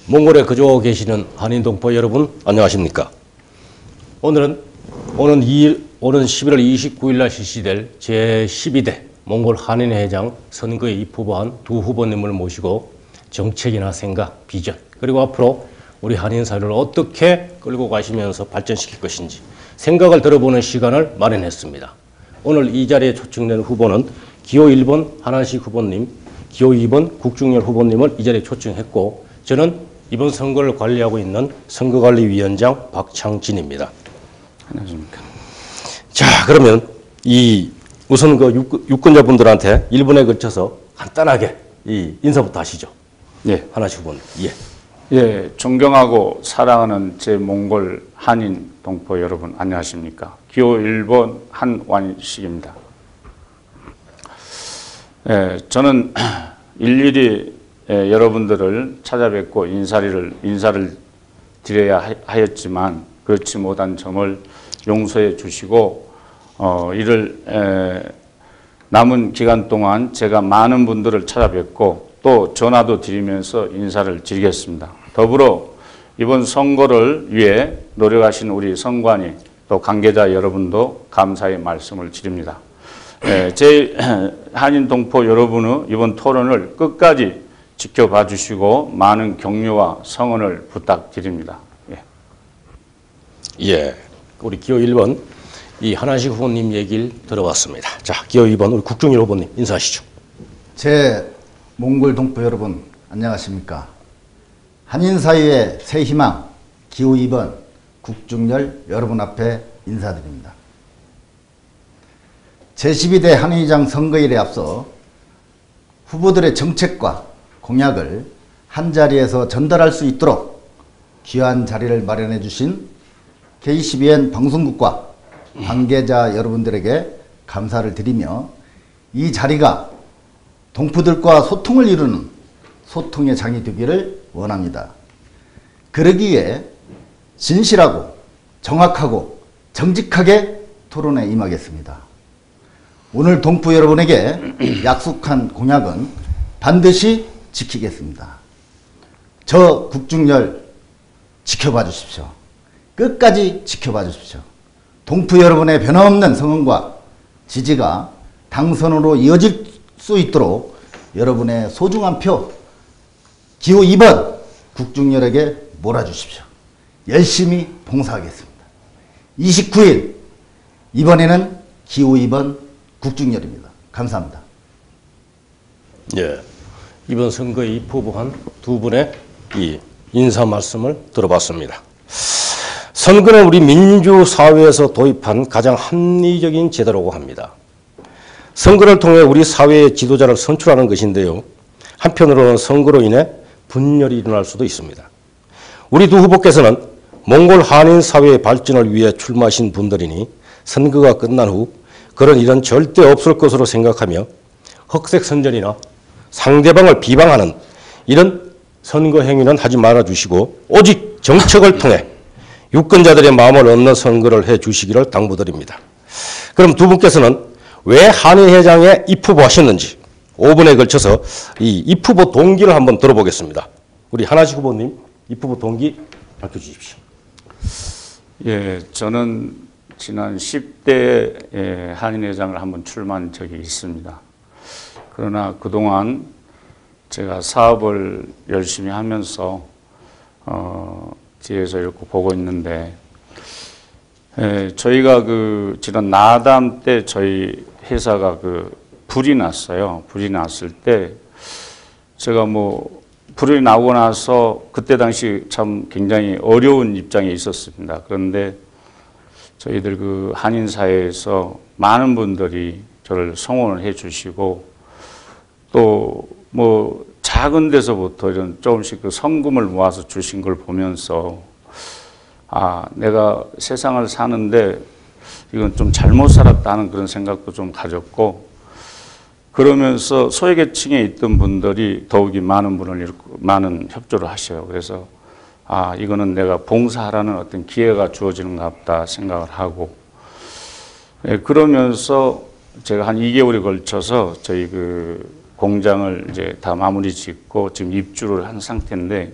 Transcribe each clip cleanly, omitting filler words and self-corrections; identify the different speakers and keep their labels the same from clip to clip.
Speaker 1: 몽골에 거주하고 계시는 한인 동포 여러분 안녕하십니까? 오늘 11월 29일 날 실시될 제12대 몽골 한인회장 선거에 입후보한 두 후보님을 모시고 정책이나 생각, 비전, 그리고 앞으로 우리 한인 사회를 어떻게 끌고 가시면서 발전시킬 것인지 생각을 들어보는 시간을 마련했습니다. 오늘 이 자리에 초청된 후보는 기호 1번 한한식 후보님, 기호 2번 국중열 후보님을 이 자리에 초청했고, 저는 이번 선거를 관리하고 있는 선거관리위원장 박창진입니다.
Speaker 2: 안녕하십니까.
Speaker 1: 자, 그러면 우선 그 유권자분들한테 1분에 걸쳐서 간단하게 인사부터 하시죠.
Speaker 2: 예.
Speaker 1: 한한식 후보님. 예.
Speaker 2: 예, 존경하고 사랑하는 제 몽골 한인 동포 여러분 안녕하십니까. 기호 1번 한완식입니다. 예, 저는 일일이 여러분들을 찾아뵙고 인사를 드려야 하였지만 그렇지 못한 점을 용서해 주시고 이를 남은 기간 동안 제가 많은 분들을 찾아뵙고 또 전화도 드리면서 인사를 드리겠습니다. 더불어 이번 선거를 위해 노력하신 우리 선관위 또 관계자 여러분도 감사의 말씀을 드립니다. 제 한인 동포 여러분의 이번 토론을 끝까지 지켜봐 주시고 많은 격려와 성원을 부탁드립니다.
Speaker 1: 예. 우리 기호 1번 한한식 후보님 얘기를 들어봤습니다. 자, 기호 2번 우리 국중열 후보님 인사하시죠.
Speaker 3: 제 몽골 동포 여러분 안녕하십니까. 한인사회의 새 희망 기호 2번 국중열 여러분 앞에 인사드립니다. 제12대 한인회장 선거일에 앞서 후보들의 정책과 공약을 한자리에서 전달할 수 있도록 귀한 자리를 마련해 주신 KCBN 방송국과 관계자 여러분들에게 감사를 드리며 이 자리가 동포들과 소통을 이루는 소통의 장이 되기를 원합니다. 그러기 위해 진실하고 정확하고 정직하게 토론에 임하겠습니다. 오늘 동포 여러분에게 약속한 공약은 반드시 지키겠습니다. 저 국중열 지켜봐 주십시오. 끝까지 지켜봐 주십시오. 동포 여러분의 변함없는 성원과 지지가 당선으로 이어질 수 있도록 여러분의 소중한 표 기호 2번 국중열에게 몰아주십시오. 열심히 봉사하겠습니다. 29일 이번에는 기호 2번 국중열입니다. 감사합니다.
Speaker 1: 예. 이번 선거에 입후보한 두 분의 인사 말씀을 들어봤습니다. 선거는 우리 민주사회에서 도입한 가장 합리적인 제도라고 합니다. 선거를 통해 우리 사회의 지도자를 선출하는 것인데요. 한편으로는 선거로 인해 분열이 일어날 수도 있습니다. 우리 두 후보께서는 몽골 한인 사회의 발전을 위해 출마하신 분들이니 선거가 끝난 후 그런 일은 절대 없을 것으로 생각하며 흑색선전이나 상대방을 비방하는 이런 선거 행위는 하지 말아주시고 오직 정책을 통해 유권자들의 마음을 얻는 선거를 해주시기를 당부드립니다. 그럼 두 분께서는 왜 한인회장에 입후보하셨는지 5분에 걸쳐서 이 입후보 동기를 한번 들어보겠습니다. 우리 한한식 후보님 입후보 동기 밝혀주십시오.
Speaker 2: 예, 저는 지난 10대 한인회장을 한번 출마한 적이 있습니다. 그러나 그동안 제가 사업을 열심히 하면서 뒤에서 이렇게 보고 있는데 저희가 지난 나담 때 저희 회사가 불이 났어요. 불이 났을 때 제가 불이 나고 나서 그때 당시 참 굉장히 어려운 입장에 있었습니다. 그런데 저희들 한인사회에서 많은 분들이 저를 성원을 해 주시고 또 작은 데서부터 이런 조금씩 성금을 모아서 주신 걸 보면서 내가 세상을 사는데 이건 좀 잘못 살았다 하는 그런 생각도 좀 가졌고, 그러면서 소외계층에 있던 분들이 더욱이 많은 협조를 하셔요. 그래서 이거는 내가 봉사하라는 어떤 기회가 주어지는가 보다 생각을 하고, 그러면서 제가 한 2개월에 걸쳐서 저희 공장을 이제 다 마무리 짓고 지금 입주를 한 상태인데,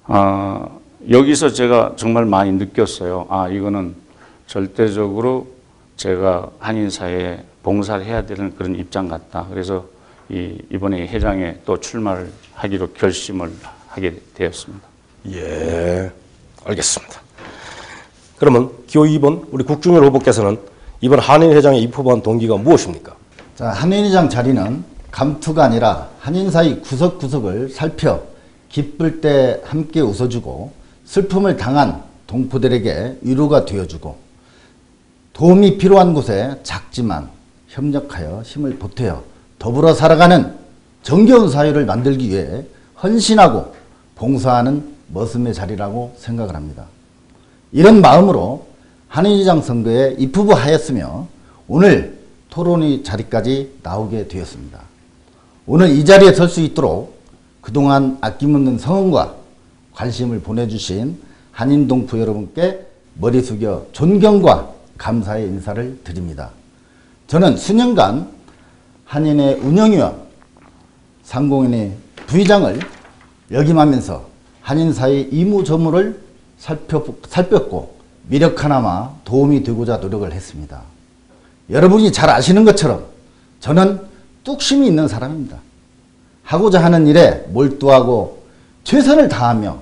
Speaker 2: 여기서 제가 정말 많이 느꼈어요. 이거는 절대적으로 제가 한인사회에 봉사를 해야 되는 그런 입장 같다. 그래서 이번에 회장에 또 출마를 하기로 결심을 하게 되었습니다.
Speaker 1: 예, 알겠습니다. 그러면 기호 2번 우리 국중열 후보께서는 이번 한인회장에 입후보한 동기가 무엇입니까?
Speaker 3: 자, 한인회장 자리는 감투가 아니라 한인사회 구석구석을 살펴 기쁠 때 함께 웃어주고 슬픔을 당한 동포들에게 위로가 되어주고 도움이 필요한 곳에 작지만 협력하여 힘을 보태어 더불어 살아가는 정겨운 사회를 만들기 위해 헌신하고 봉사하는 머슴의 자리라고 생각을 합니다. 이런 마음으로 한인회장 선거에 입후보하였으며 오늘 토론회 자리까지 나오게 되었습니다. 오늘 이 자리에 설 수 있도록 그동안 아낌없는 성원과 관심을 보내주신 한인 동포 여러분께 머리 숙여 존경과 감사의 인사를 드립니다. 저는 수년간 한인의 운영위원, 상공인의 부의장을 역임하면서 한인사회 이무저무를 살폈고 미력 하나마 도움이 되고자 노력을 했습니다. 여러분이 잘 아시는 것처럼 저는 뚝심이 있는 사람입니다. 하고자 하는 일에 몰두하고 최선을 다하며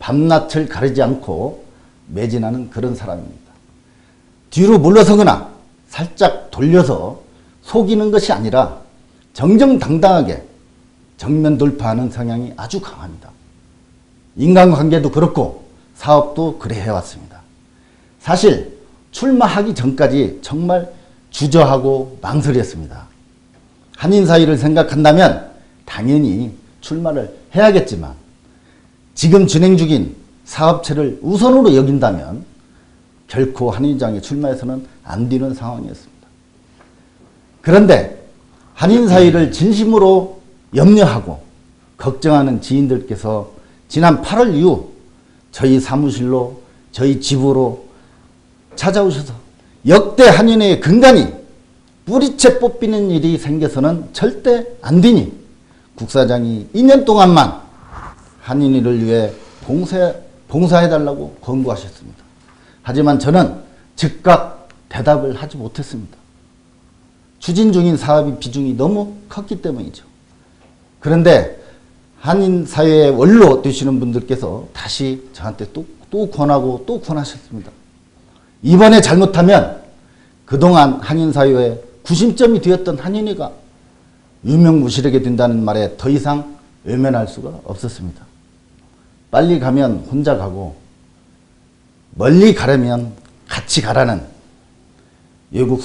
Speaker 3: 밤낮을 가리지 않고 매진하는 그런 사람입니다. 뒤로 물러서거나 살짝 돌려서 속이는 것이 아니라 정정당당하게 정면 돌파하는 성향이 아주 강합니다. 인간관계도 그렇고 사업도 그래 해왔습니다. 사실 출마하기 전까지 정말 주저하고 망설였습니다. 한인사회를 생각한다면 당연히 출마를 해야겠지만 지금 진행 중인 사업체를 우선으로 여긴다면 결코 한인회장에 출마해서는 안 되는 상황이었습니다. 그런데 한인사회를 진심으로 염려하고 걱정하는 지인들께서 지난 8월 이후 저희 사무실로 저희 집으로 찾아오셔서 역대 한인회의 근간이 뿌리채 뽑히는 일이 생겨서는 절대 안 되니 국사장이 2년 동안만 한인회를 위해 봉사해달라고 권고하셨습니다. 하지만 저는 즉각 대답을 하지 못했습니다. 추진 중인 사업의 비중이 너무 컸기 때문이죠. 그런데 한인사회의 원로 되시는 분들께서 다시 저한테 또 권하고 또 권하셨습니다. 이번에 잘못하면 그동안 한인사회의 구심점이 되었던 한인회가 유명무실하게 된다는 말에 더 이상 외면할 수가 없었습니다. 빨리 가면 혼자 가고 멀리 가려면 같이 가라는 외국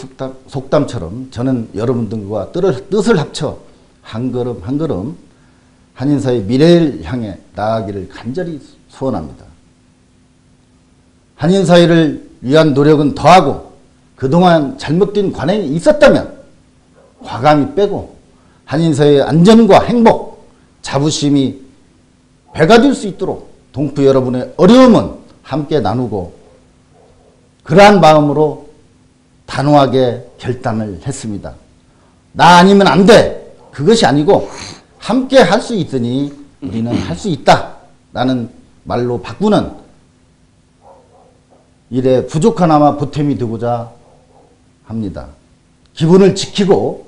Speaker 3: 속담처럼 저는 여러분들과 뜻을 합쳐 한 걸음 한 걸음 한인사회 미래를 향해 나아가기를 간절히 소원합니다. 한인사회를 위한 노력은 더하고 그동안 잘못된 관행이 있었다면 과감히 빼고 한인사회의 안전과 행복, 자부심이 배가 될 수 있도록 동포 여러분의 어려움은 함께 나누고 그러한 마음으로 단호하게 결단을 했습니다. 나 아니면 안 돼. 그것이 아니고 함께 할 수 있으니 우리는 할 수 있다. 라는 말로 바꾸는 일에 부족하나마 보탬이 되고자 합니다. 기본을 지키고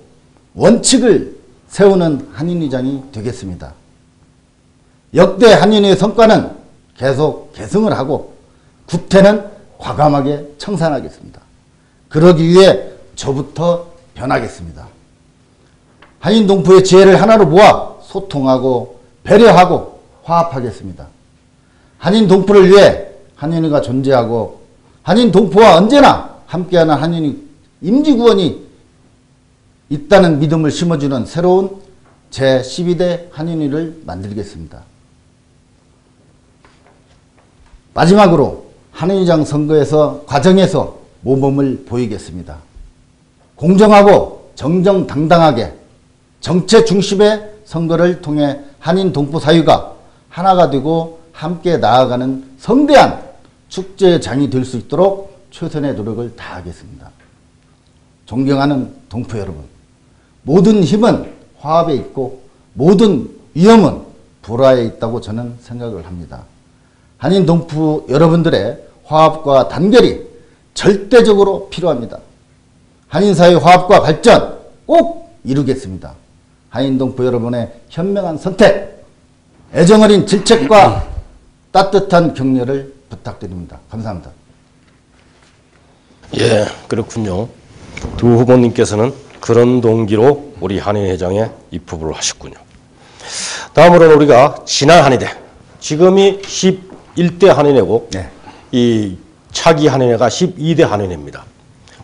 Speaker 3: 원칙을 세우는 한인회장이 되겠습니다. 역대 한인회의 성과는 계속 계승을 하고 구태는 과감하게 청산하겠습니다. 그러기 위해 저부터 변하겠습니다. 한인 동포의 지혜를 하나로 모아 소통하고 배려하고 화합하겠습니다. 한인 동포를 위해 한인회가 존재하고 한인 동포와 언제나 함께하는 한인의 임지구원이 있다는 믿음을 심어주는 새로운 제12대 한인회를 만들겠습니다. 마지막으로 한인회장 선거에서 과정에서 모범을 보이겠습니다. 공정하고 정정당당하게 정체 중심의 선거를 통해 한인 동포 사회가 하나가 되고 함께 나아가는 성대한 축제의 장이 될 수 있도록 최선의 노력을 다하겠습니다. 존경하는 동포 여러분, 모든 힘은 화합에 있고 모든 위험은 불화에 있다고 저는 생각을 합니다. 한인 동포 여러분들의 화합과 단결이 절대적으로 필요합니다. 한인사회 화합과 발전 꼭 이루겠습니다. 한인 동포 여러분의 현명한 선택, 애정어린 질책과 따뜻한 격려를 부탁드립니다. 감사합니다.
Speaker 1: 예, 그렇군요. 두 후보님께서는 그런 동기로 우리 한인회장에 입후보를 하셨군요. 다음으로는 우리가 지난 한인회, 지금이 11대 한인회고
Speaker 3: 네.
Speaker 1: 이 차기 한인회가 12대 한인회입니다.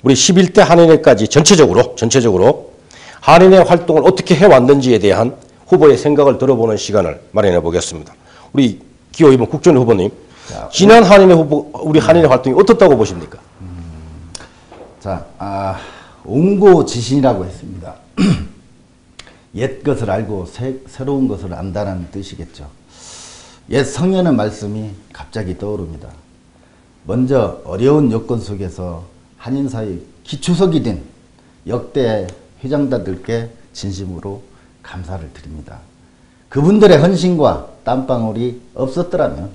Speaker 1: 우리 11대 한인회까지 전체적으로 한인회 활동을 어떻게 해왔는지에 대한 후보의 생각을 들어보는 시간을 마련해 보겠습니다. 우리 기호 2번 국정원 후보님, 지난 한인회 후보, 우리 한인회 활동이 어떻다고 보십니까?
Speaker 3: 자, 옹고지신이라고 했습니다. 옛 것을 알고 새로운 것을 안다는 뜻이겠죠. 옛 성현의 말씀이 갑자기 떠오릅니다. 먼저 어려운 여건 속에서 한인사회 기초석이 된 역대 회장단들께 진심으로 감사를 드립니다. 그분들의 헌신과 땀방울이 없었더라면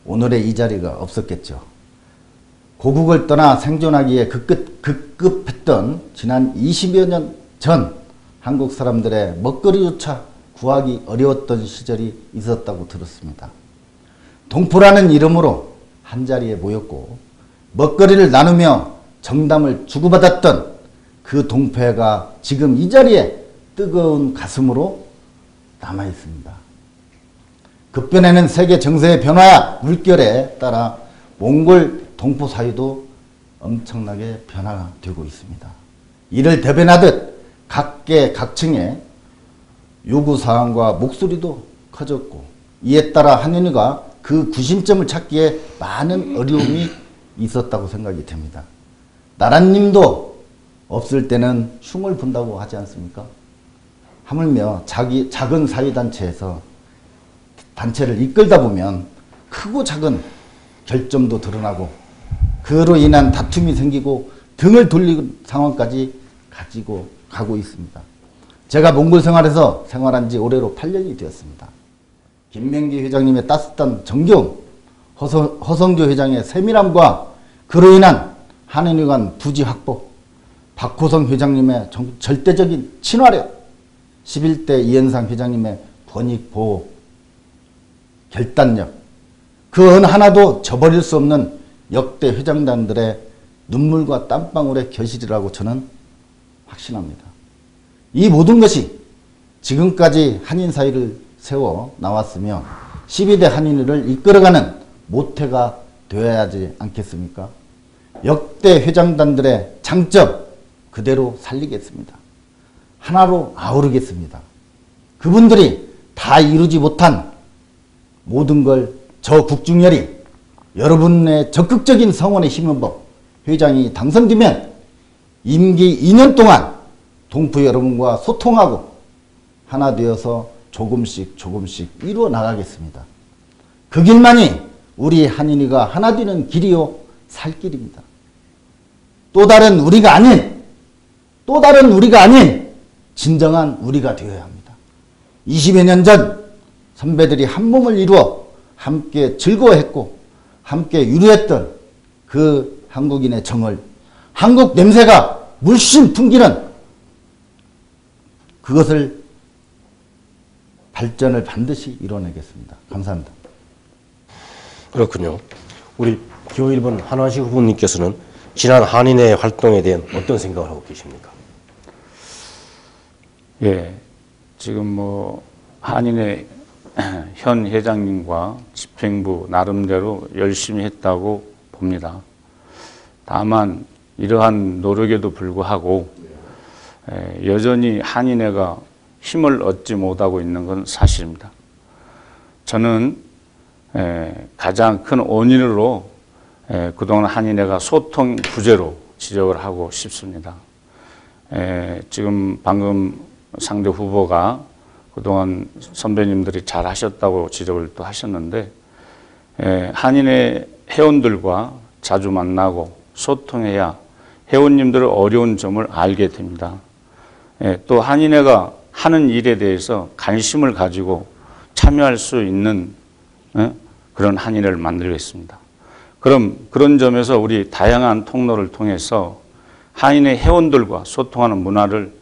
Speaker 3: 오늘의 이 자리가 없었겠죠. 고국을 떠나 생존하기에 급급했던 지난 20여 년 전 한국 사람들의 먹거리조차 구하기 어려웠던 시절이 있었다고 들었습니다. 동포라는 이름으로 한자리에 모였고 먹거리를 나누며 정담을 주고받았던 그 동포가 지금 이 자리에 뜨거운 가슴으로 남아 있습니다. 급변하는 세계 정세의 변화야 물결에 따라 몽골 동포 사회도 엄청나게 변화되고 있습니다. 이를 대변하듯 각계 각층의 요구사항과 목소리도 커졌고 이에 따라 한인회가 그 구심점을 찾기에 많은 어려움이 있었다고 생각이 됩니다. 나라님도 없을 때는 흉을 본다고 하지 않습니까? 하물며 작은 사회단체에서 단체를 이끌다 보면 크고 작은 결점도 드러나고 그로 인한 다툼이 생기고 등을 돌리는 상황까지 가고 있습니다. 제가 몽골 생활에서 생활한 지 올해로 8년이 되었습니다. 김명기 회장님의 따뜻한 정겨움, 허성조 회장의 세밀함과 그로 인한 한인회 간 부지 확보, 박호성 회장님의 절대적인 친화력, 11대 이현상 회장님의 권익 보호, 결단력, 그 어느 하나도 저버릴 수 없는 역대 회장단들의 눈물과 땀방울의 결실이라고 저는 확신합니다. 이 모든 것이 지금까지 한인사회를 세워 나왔으며 12대 한인회를 이끌어가는 모태가 되어야 하지 않겠습니까? 역대 회장단들의 장점 그대로 살리겠습니다. 하나로 아우르겠습니다. 그분들이 다 이루지 못한 모든 걸 저 국중열이 여러분의 적극적인 성원에 힘입어 회장이 당선되면 임기 2년 동안 동포 여러분과 소통하고 하나 되어서 조금씩 이루어 나가겠습니다. 그 길만이 우리 한인회가 하나 되는 길이요 살 길입니다. 또 다른 우리가 아닌 진정한 우리가 되어야 합니다. 20여 년 전 선배들이 한 몸을 이루어 함께 즐거워했고 함께 유료했던 그 한국인의 정을 한국 냄새가 물씬 풍기는 그것을 발전을 반드시 이뤄내겠습니다. 감사합니다.
Speaker 1: 그렇군요. 우리 기호 1번 한화식 후보님께서는 지난 한인회 활동에 대한 어떤 생각을 하고 계십니까?
Speaker 2: 예, 지금 뭐 한인회 현 회장님과 집행부 나름대로 열심히 했다고 봅니다. 다만 이러한 노력에도 불구하고 여전히 한인회가 힘을 얻지 못하고 있는 건 사실입니다. 저는 가장 큰 원인으로 그동안 한인회가 소통 부재로 지적을 하고 싶습니다. 지금 방금 상대 후보가 그동안 선배님들이 잘 하셨다고 지적을 또 하셨는데 한인회 회원들과 자주 만나고 소통해야 회원님들의 어려운 점을 알게 됩니다. 또 한인회가 하는 일에 대해서 관심을 가지고 참여할 수 있는 그런 한인회를 만들겠습니다. 그럼 그런 점에서 우리 다양한 통로를 통해서 한인회 회원들과 소통하는 문화를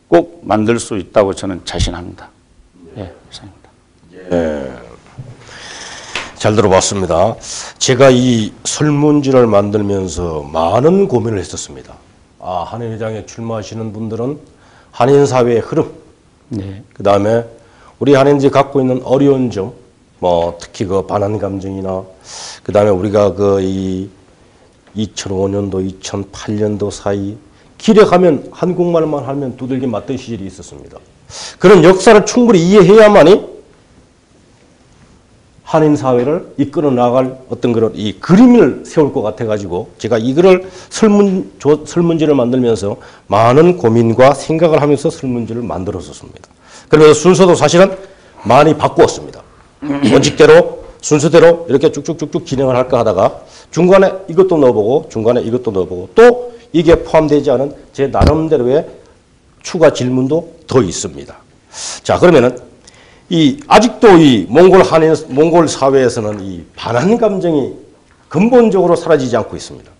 Speaker 2: 꼭 만들 수 있다고 저는 자신합니다. 예, 이상입니다.
Speaker 1: 예. 잘 들어봤습니다. 제가 이 설문지를 만들면서 많은 고민을 했었습니다. 한인회장에 출마하시는 분들은 한인사회의 흐름,
Speaker 2: 네.
Speaker 1: 그 다음에 우리 한인들이 갖고 있는 어려운 점, 특히 그 반한 감정이나, 그 다음에 우리가 이 2005년도, 2008년도 사이 길에 가면 한국말만 하면 두들겨 맞던 시절이 있었습니다. 그런 역사를 충분히 이해해야만이 한인 사회를 이끌어 나갈 어떤 그런 이 그림을 세울 것 같아가지고 제가 이거를 설문지를 만들면서 많은 고민과 생각을 하면서 설문지를 만들었었습니다. 그래서 순서도 사실은 많이 바꾸었습니다. 원칙대로 순서대로 이렇게 쭉쭉쭉쭉 진행을 할까 하다가 중간에 이것도 넣어보고 중간에 이것도 넣어보고 또 이게 포함되지 않은 제 나름대로의 추가 질문도 더 있습니다. 자, 그러면은 아직도 이 몽골 사회에서는 이 반한 감정이 근본적으로 사라지지 않고 있습니다.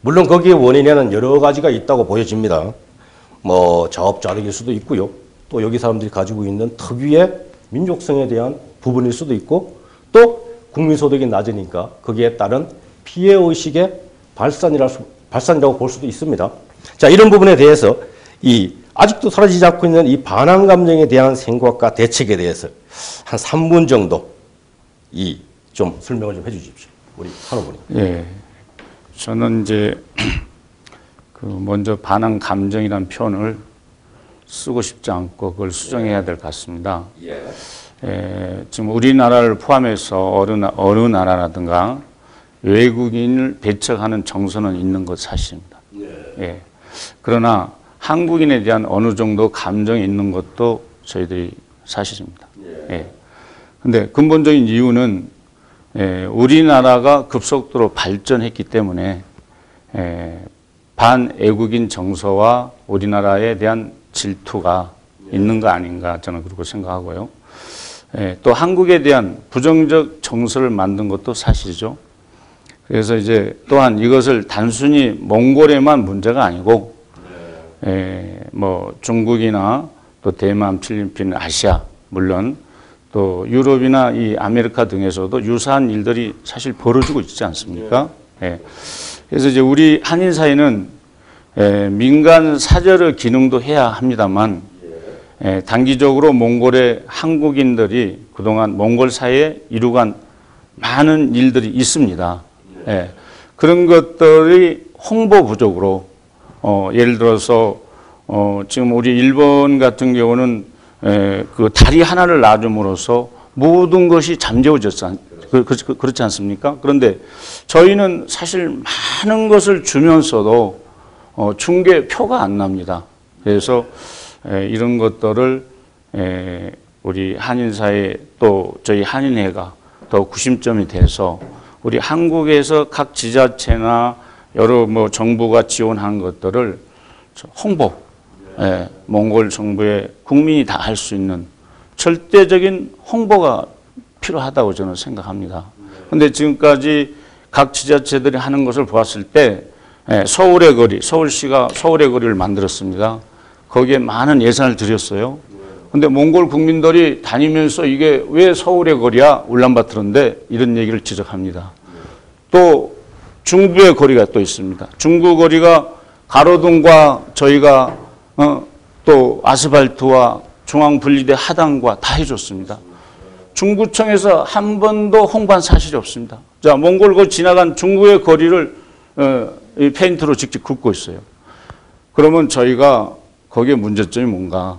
Speaker 1: 물론 거기에 원인에는 여러 가지가 있다고 보여집니다. 자업자득일 수도 있고요. 또 여기 사람들이 가지고 있는 특유의 민족성에 대한 부분일 수도 있고 또 국민소득이 낮으니까 거기에 따른 피해의식의 발산이라고 볼 수도 있습니다. 자, 이런 부분에 대해서 아직도 사라지지 않고 있는 이 반한 감정에 대한 생각과 대책에 대해서 한 3분 정도 좀 설명을 좀 해주십시오. 우리 한 후보님.
Speaker 2: 예. 저는 이제 먼저 반한 감정이라는 표현을 쓰고 싶지 않고 그걸 수정해야 될 것 같습니다. 지금 우리나라를 포함해서 어느 나라라든가 외국인을 배척하는 정서는 있는 것 사실입니다. 예. 그러나 한국인에 대한 어느 정도 감정이 있는 것도 저희들이 사실입니다. 예. 근데 근본적인 이유는 우리나라가 급속도로 발전했기 때문에 반애국인 정서와 우리나라에 대한 질투가 있는 거 아닌가 저는 그렇게 생각하고요. 또 한국에 대한 부정적 정서를 만든 것도 사실이죠. 그래서 이제 또한 이것을 단순히 몽골에만 문제가 아니고 중국이나 또 대만, 필리핀, 아시아 물론 또 유럽이나 이 아메리카 등에서도 유사한 일들이 사실 벌어지고 있지 않습니까? 그래서 이제 우리 한인 사회는 민간 사절의 기능도 해야 합니다만 단기적으로 몽골의 한국인들이 그동안 몽골 사회에 이루간 많은 일들이 있습니다. 그런 것들이 홍보 부족으로 예를 들어서 지금 우리 일본 같은 경우는 그 다리 하나를 놔줌으로써 모든 것이 잠재워졌지 그렇지 않습니까? 그런데 저희는 사실 많은 것을 주면서도 중개표가 안 납니다. 그래서 이런 것들을 우리 한인사회 또 저희 한인회가 더 구심점이 돼서 우리 한국에서 각 지자체나 여러 정부가 지원한 것들을 홍보, 몽골 정부에 국민이 다 할 수 있는 절대적인 홍보가 필요하다고 저는 생각합니다. 그런데 지금까지 각 지자체들이 하는 것을 보았을 때 서울의 거리, 서울시가 서울의 거리를 만들었습니다. 거기에 많은 예산을 들였어요. 근데 몽골 국민들이 다니면서 이게 왜 서울의 거리야? 울란바토르인데 이런 얘기를 지적합니다. 또 중부의 거리가 또 있습니다. 중부 거리가 가로등과 저희가 또 아스팔트와 중앙분리대 하단과 다 해줬습니다. 중구청에서 한 번도 홍보한 사실이 없습니다. 자, 몽골 거리 지나간 중구의 거리를 페인트로 직접 긋고 있어요. 그러면 저희가 거기에 문제점이 뭔가?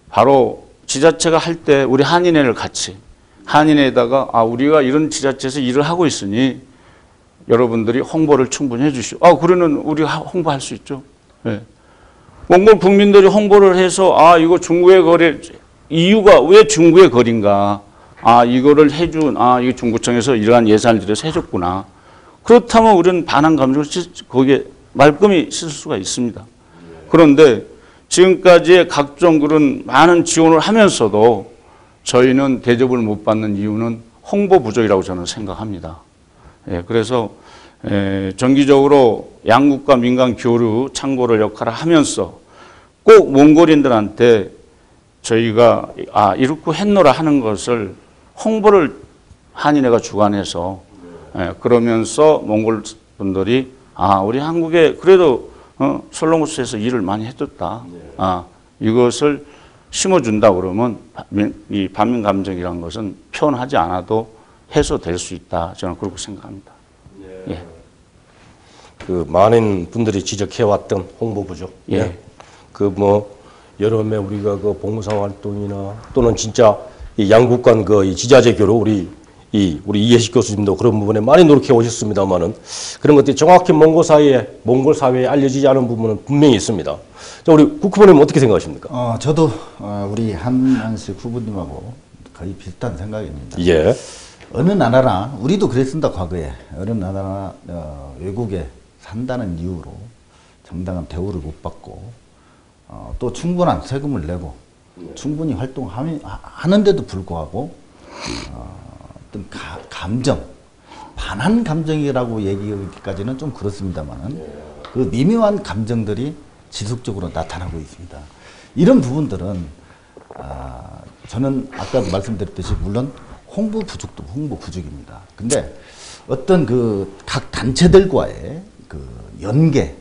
Speaker 2: 바로 지자체가 할 때 우리 한인회를 같이 한인회에다가 우리가 이런 지자체에서 일을 하고 있으니 여러분들이 홍보를 충분히 해주시오. 그러면 우리 홍보할 수 있죠. 몽골 국민들이 홍보를 해서 이거 중구의 거리 이유가 왜 중구의 거리인가? 이거를 해준 이게 중구청에서 이러한 예산을 들여서 해줬구나. 그렇다면 우리는 반한 감정을 거기에 말끔히 씻을 수가 있습니다. 그런데 지금까지의 각종 그런 많은 지원을 하면서도 저희는 대접을 못 받는 이유는 홍보 부족이라고 저는 생각합니다. 예, 그래서 정기적으로 양국과 민간 교류 창고를 역할을 하면서 꼭 몽골인들한테 저희가 이렇게 했노라 하는 것을 홍보를 한인회가 주관해서 그러면서 몽골 분들이 우리 한국에 그래도 솔로모스에서 일을 많이 해뒀다. 이것을 심어준다 그러면 이 반민 감정이라는 것은 표현하지 않아도 해소될 수 있다. 저는 그렇게 생각합니다. 예.
Speaker 1: 그 많은 분들이 지적해왔던 홍보 부족.
Speaker 2: 예.
Speaker 1: 그 여름에 우리가 그 봉사 활동이나 또는 진짜 이 양국 간 이 지자체 교류 우리 이해식 교수님도 그런 부분에 많이 노력해 오셨습니다만은 그런 것들이 정확히 몽골 사회에 알려지지 않은 부분은 분명히 있습니다. 자, 우리 국 후보님 어떻게 생각하십니까?
Speaker 3: 저도 우리 한한식 후보님하고 거의 비슷한 생각입니다.
Speaker 1: 예.
Speaker 3: 어느 나라나 우리도 그랬습니다. 과거에 어느 나라나 외국에 산다는 이유로 정당한 대우를 못 받고 또 충분한 세금을 내고 충분히 활동하는데도 불구하고 어떤 감정, 반한 감정이라고 얘기하기까지는 좀 그렇습니다만은 그 미묘한 감정들이 지속적으로 나타나고 있습니다. 이런 부분들은 저는 아까도 말씀드렸듯이 물론 홍보 부족도 홍보 부족입니다. 근데 어떤 그 각 단체들과의 그 연계,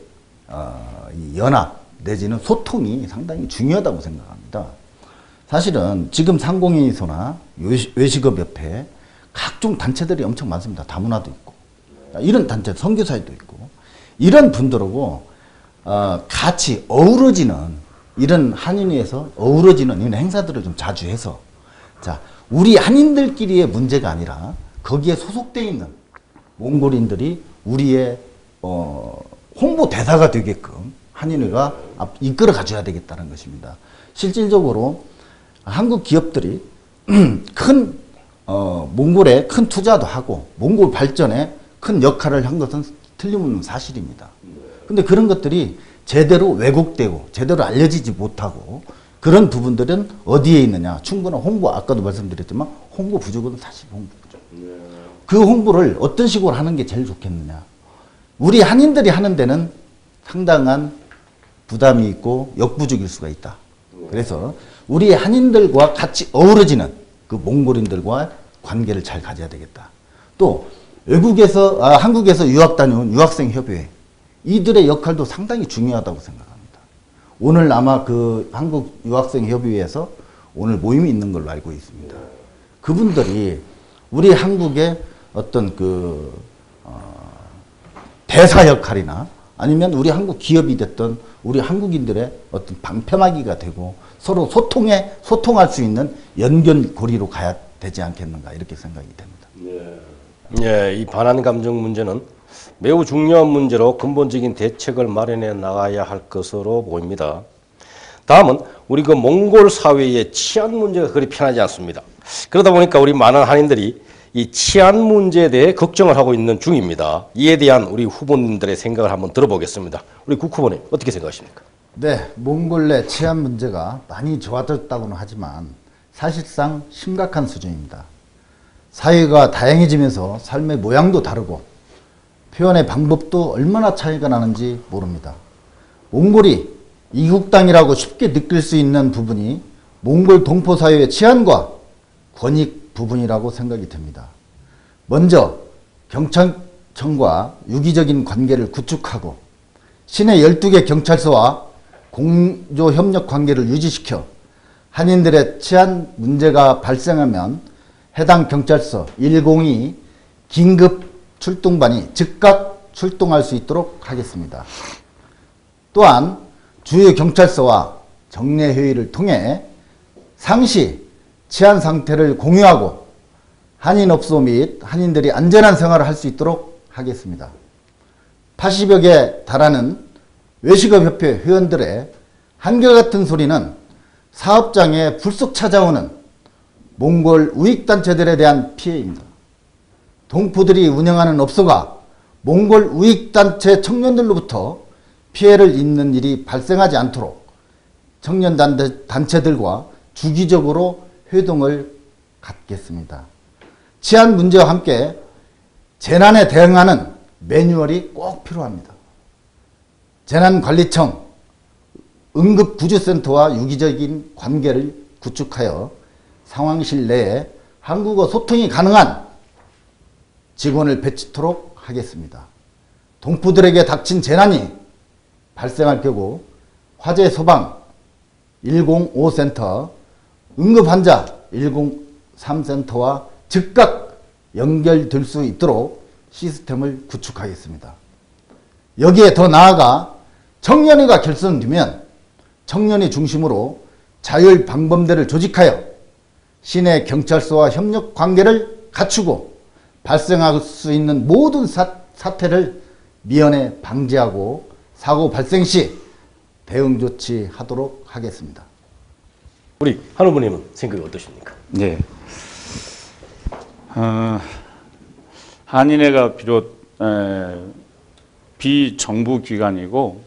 Speaker 3: 이 연합 내지는 소통이 상당히 중요하다고 생각합니다. 사실은 지금 상공인소나 외식업협회 각종 단체들이 엄청 많습니다. 다문화도 있고 이런 단체 선교사회도 있고 이런 분들하고 같이 어우러지는 이런 한인회에서 어우러지는 이런 행사들을 좀 자주 해서 자 우리 한인들끼리의 문제가 아니라 거기에 소속되어 있는 몽골인들이 우리의 홍보 대사가 되게끔 한인회가 이끌어 가줘야 되겠다는 것입니다. 실질적으로 한국 기업들이 큰 몽골에 큰 투자도 하고 몽골 발전에 큰 역할을 한 것은 틀림없는 사실입니다. 근데 그런 것들이 제대로 왜곡되고 제대로 알려지지 못하고 그런 부분들은 어디에 있느냐? 충분한 홍보, 아까도 말씀드렸지만 홍보 부족은 사실 홍보 부족. 그 홍보를 어떤 식으로 하는 게 제일 좋겠느냐? 우리 한인들이 하는 데는 상당한 부담이 있고 역부족일 수가 있다. 그래서 우리 한인들과 같이 어우러지는 그 몽골인들과 관계를 잘 가져야 되겠다. 또 외국에서 한국에서 유학 다녀온 유학생 협의회 이들의 역할도 상당히 중요하다고 생각합니다. 오늘 아마 그 한국 유학생 협의회에서 오늘 모임이 있는 걸로 알고 있습니다. 그분들이 우리 한국의 어떤 그 대사 역할이나 아니면 우리 한국 기업이 됐던 우리 한국인들의 어떤 방패막이가 되고 서로 소통할 수 있는 연결고리로 가야 되지 않겠는가 이렇게 생각이 됩니다.
Speaker 1: 예, 이 반한 감정 문제는 매우 중요한 문제로 근본적인 대책을 마련해 나가야 할 것으로 보입니다. 다음은 우리 그 몽골 사회의 치안 문제가 그리 편하지 않습니다. 그러다 보니까 우리 많은 한인들이 이 치안 문제에 대해 걱정을 하고 있는 중입니다. 이에 대한 우리 후보님들의 생각을 한번 들어보겠습니다. 우리 국 후보님 어떻게 생각하십니까?
Speaker 3: 네, 몽골 내 치안 문제가 많이 좋아졌다고는 하지만 사실상 심각한 수준입니다. 사회가 다양해지면서 삶의 모양도 다르고 표현의 방법도 얼마나 차이가 나는지 모릅니다. 몽골이 이국 땅이라고 쉽게 느낄 수 있는 부분이 몽골 동포 사회의 치안과 권익 부분이라고 생각이 됩니다. 먼저 경찰청과 유기적인 관계를 구축하고 시내 12개 경찰서와 공조 협력 관계를 유지시켜 한인들의 치안 문제가 발생하면 해당 경찰서 102 긴급 출동반이 즉각 출동할 수 있도록 하겠습니다. 또한 주요 경찰서와 정례 회의를 통해 상시 치안 상태를 공유하고 한인업소 및 한인들이 안전한 생활을 할 수 있도록 하겠습니다. 80여 개 달하는 외식업협회 회원들의 한결같은 소리는 사업장에 불쑥 찾아오는 몽골 우익단체들에 대한 피해입니다. 동포들이 운영하는 업소가 몽골 우익단체 청년들로부터 피해를 입는 일이 발생하지 않도록 청년단체들과 주기적으로 회동을 갖겠습니다. 치안 문제와 함께 재난에 대응하는 매뉴얼이 꼭 필요합니다. 재난관리청, 응급구조센터와 유기적인 관계를 구축하여 상황실 내에 한국어 소통이 가능한 직원을 배치토록 하겠습니다. 동포들에게 닥친 재난이 발생할 경우 화재 소방 105센터, 응급환자 103센터와 즉각 연결될 수 있도록 시스템을 구축하겠습니다. 여기에 더 나아가 청년회가 결성되면 청년회 중심으로 자율방범대를 조직하여 시내 경찰서와 협력 관계를 갖추고 발생할 수 있는 모든 사태를 미연에 방지하고 사고 발생 시 대응 조치하도록 하겠습니다.
Speaker 1: 우리 한 후보님은 생각이 어떠십니까?
Speaker 2: 네. 한인회가 비록 비정부 기관이고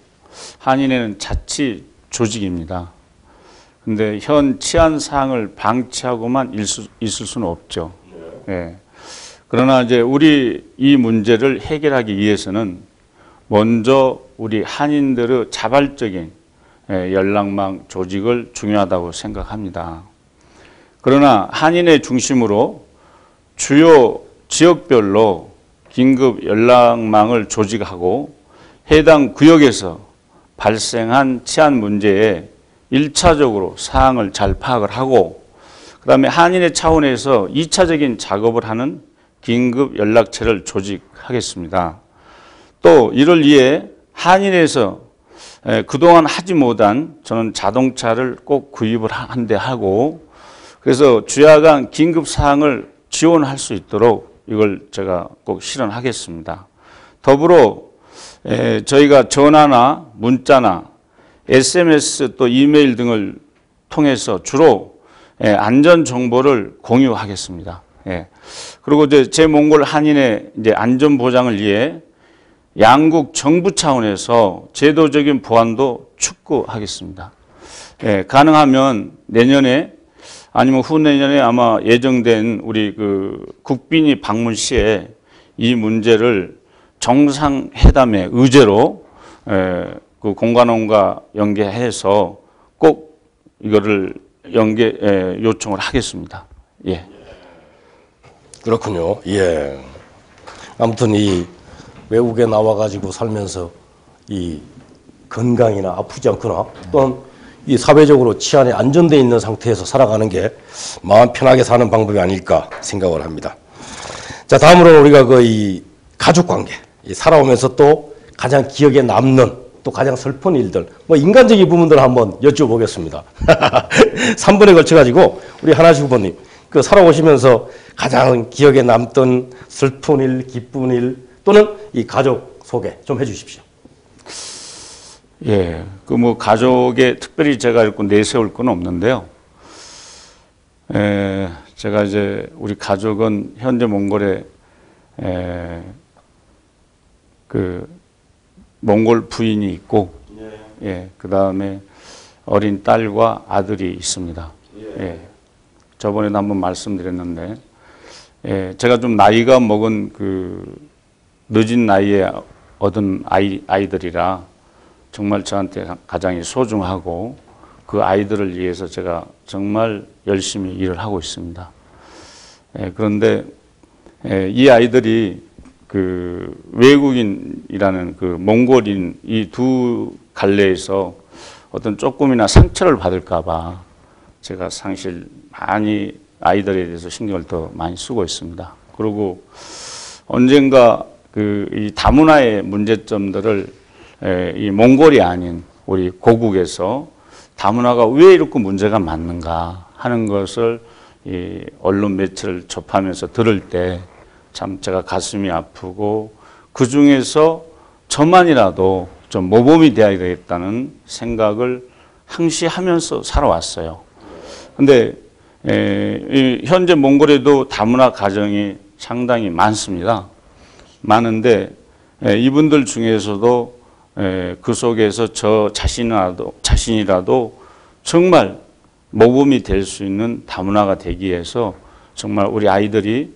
Speaker 2: 한인회는 자치 조직입니다. 근데 현 치안 사항을 방치하고만 있을 수는 없죠. 예. 그러나 이제 우리 이 문제를 해결하기 위해서는 먼저 우리 한인들의 자발적인 연락망 조직을 중요하다고 생각합니다. 그러나 한인회 중심으로 주요 지역별로 긴급 연락망을 조직하고 해당 구역에서 발생한 치안 문제에 1차적으로 사항을 잘 파악을 하고 그다음에 한인회 차원에서 2차적인 작업을 하는 긴급 연락체를 조직하겠습니다. 또 이를 위해 한인회에서 그동안 하지 못한 저는 자동차를 꼭 구입을 한 대 하고 그래서 주야간 긴급 사항을 지원할 수 있도록 이걸 제가 꼭 실현하겠습니다. 더불어 저희가 전화나 문자나 SMS 또 이메일 등을 통해서 주로 안전 정보를 공유하겠습니다. 그리고 이제 제몽골 한인의 이제 안전 보장을 위해 양국 정부 차원에서 제도적인 보완도 촉구하겠습니다. 가능하면 내년에 아니면 후내년에 아마 예정된 우리 그 국빈이 방문 시에 이 문제를 정상회담의 의제로 그 공관원과 연계해서 꼭 이거를 요청을 하겠습니다. 예.
Speaker 1: 그렇군요. 예. 아무튼 이 외국에 나와가지고 살면서 이 건강이나 아프지 않거나 또는 이 사회적으로 치안이 안전되어 있는 상태에서 살아가는 게 마음 편하게 사는 방법이 아닐까 생각을 합니다. 자, 다음으로는 우리가 그 이 가족 관계, 이 살아오면서 또 가장 기억에 남는 또 가장 슬픈 일들, 뭐 인간적인 부분들을 한번 여쭤보겠습니다. 3분에 걸쳐가지고 우리 하나씩 후보님, 그 살아오시면서 가장 기억에 남던 슬픈 일, 기쁜 일 또는 이 가족 소개 좀 해주십시오.
Speaker 2: 예, 그 뭐 가족에 특별히 제가 이렇게 내세울 건 없는데요. 제가 이제 우리 가족은 현재 몽골에 그 몽골 부인이 있고, 예, 그 다음에 어린 딸과 아들이 있습니다. 예, 저번에도 한번 말씀드렸는데, 예, 제가 좀 나이가 먹은 그 늦은 나이에 얻은 아이들이라 정말 저한테 가장 소중하고 그 아이들을 위해서 제가 정말 열심히 일을 하고 있습니다. 그런데 이 아이들이 그 외국인이라는 그 몽골인 이 두 갈래에서 어떤 조금이나 상처를 받을까봐 제가 사실 많이 아이들에 대해서 신경을 더 많이 쓰고 있습니다. 그리고 언젠가 그 이 다문화의 문제점들을 이 몽골이 아닌 우리 고국에서 다문화가 왜 이렇게 문제가 많는가 하는 것을 이 언론 매체를 접하면서 들을 때 참 제가 가슴이 아프고 그 중에서 저만이라도 좀 모범이 되어야 되겠다는 생각을 항시 하면서 살아왔어요. 근데 현재 몽골에도 다문화 가정이 상당히 많습니다. 많은데 이분들 중에서도 그 속에서 저 자신이라도 정말 모범이 될 수 있는 다문화가 되기 위해서 정말 우리 아이들이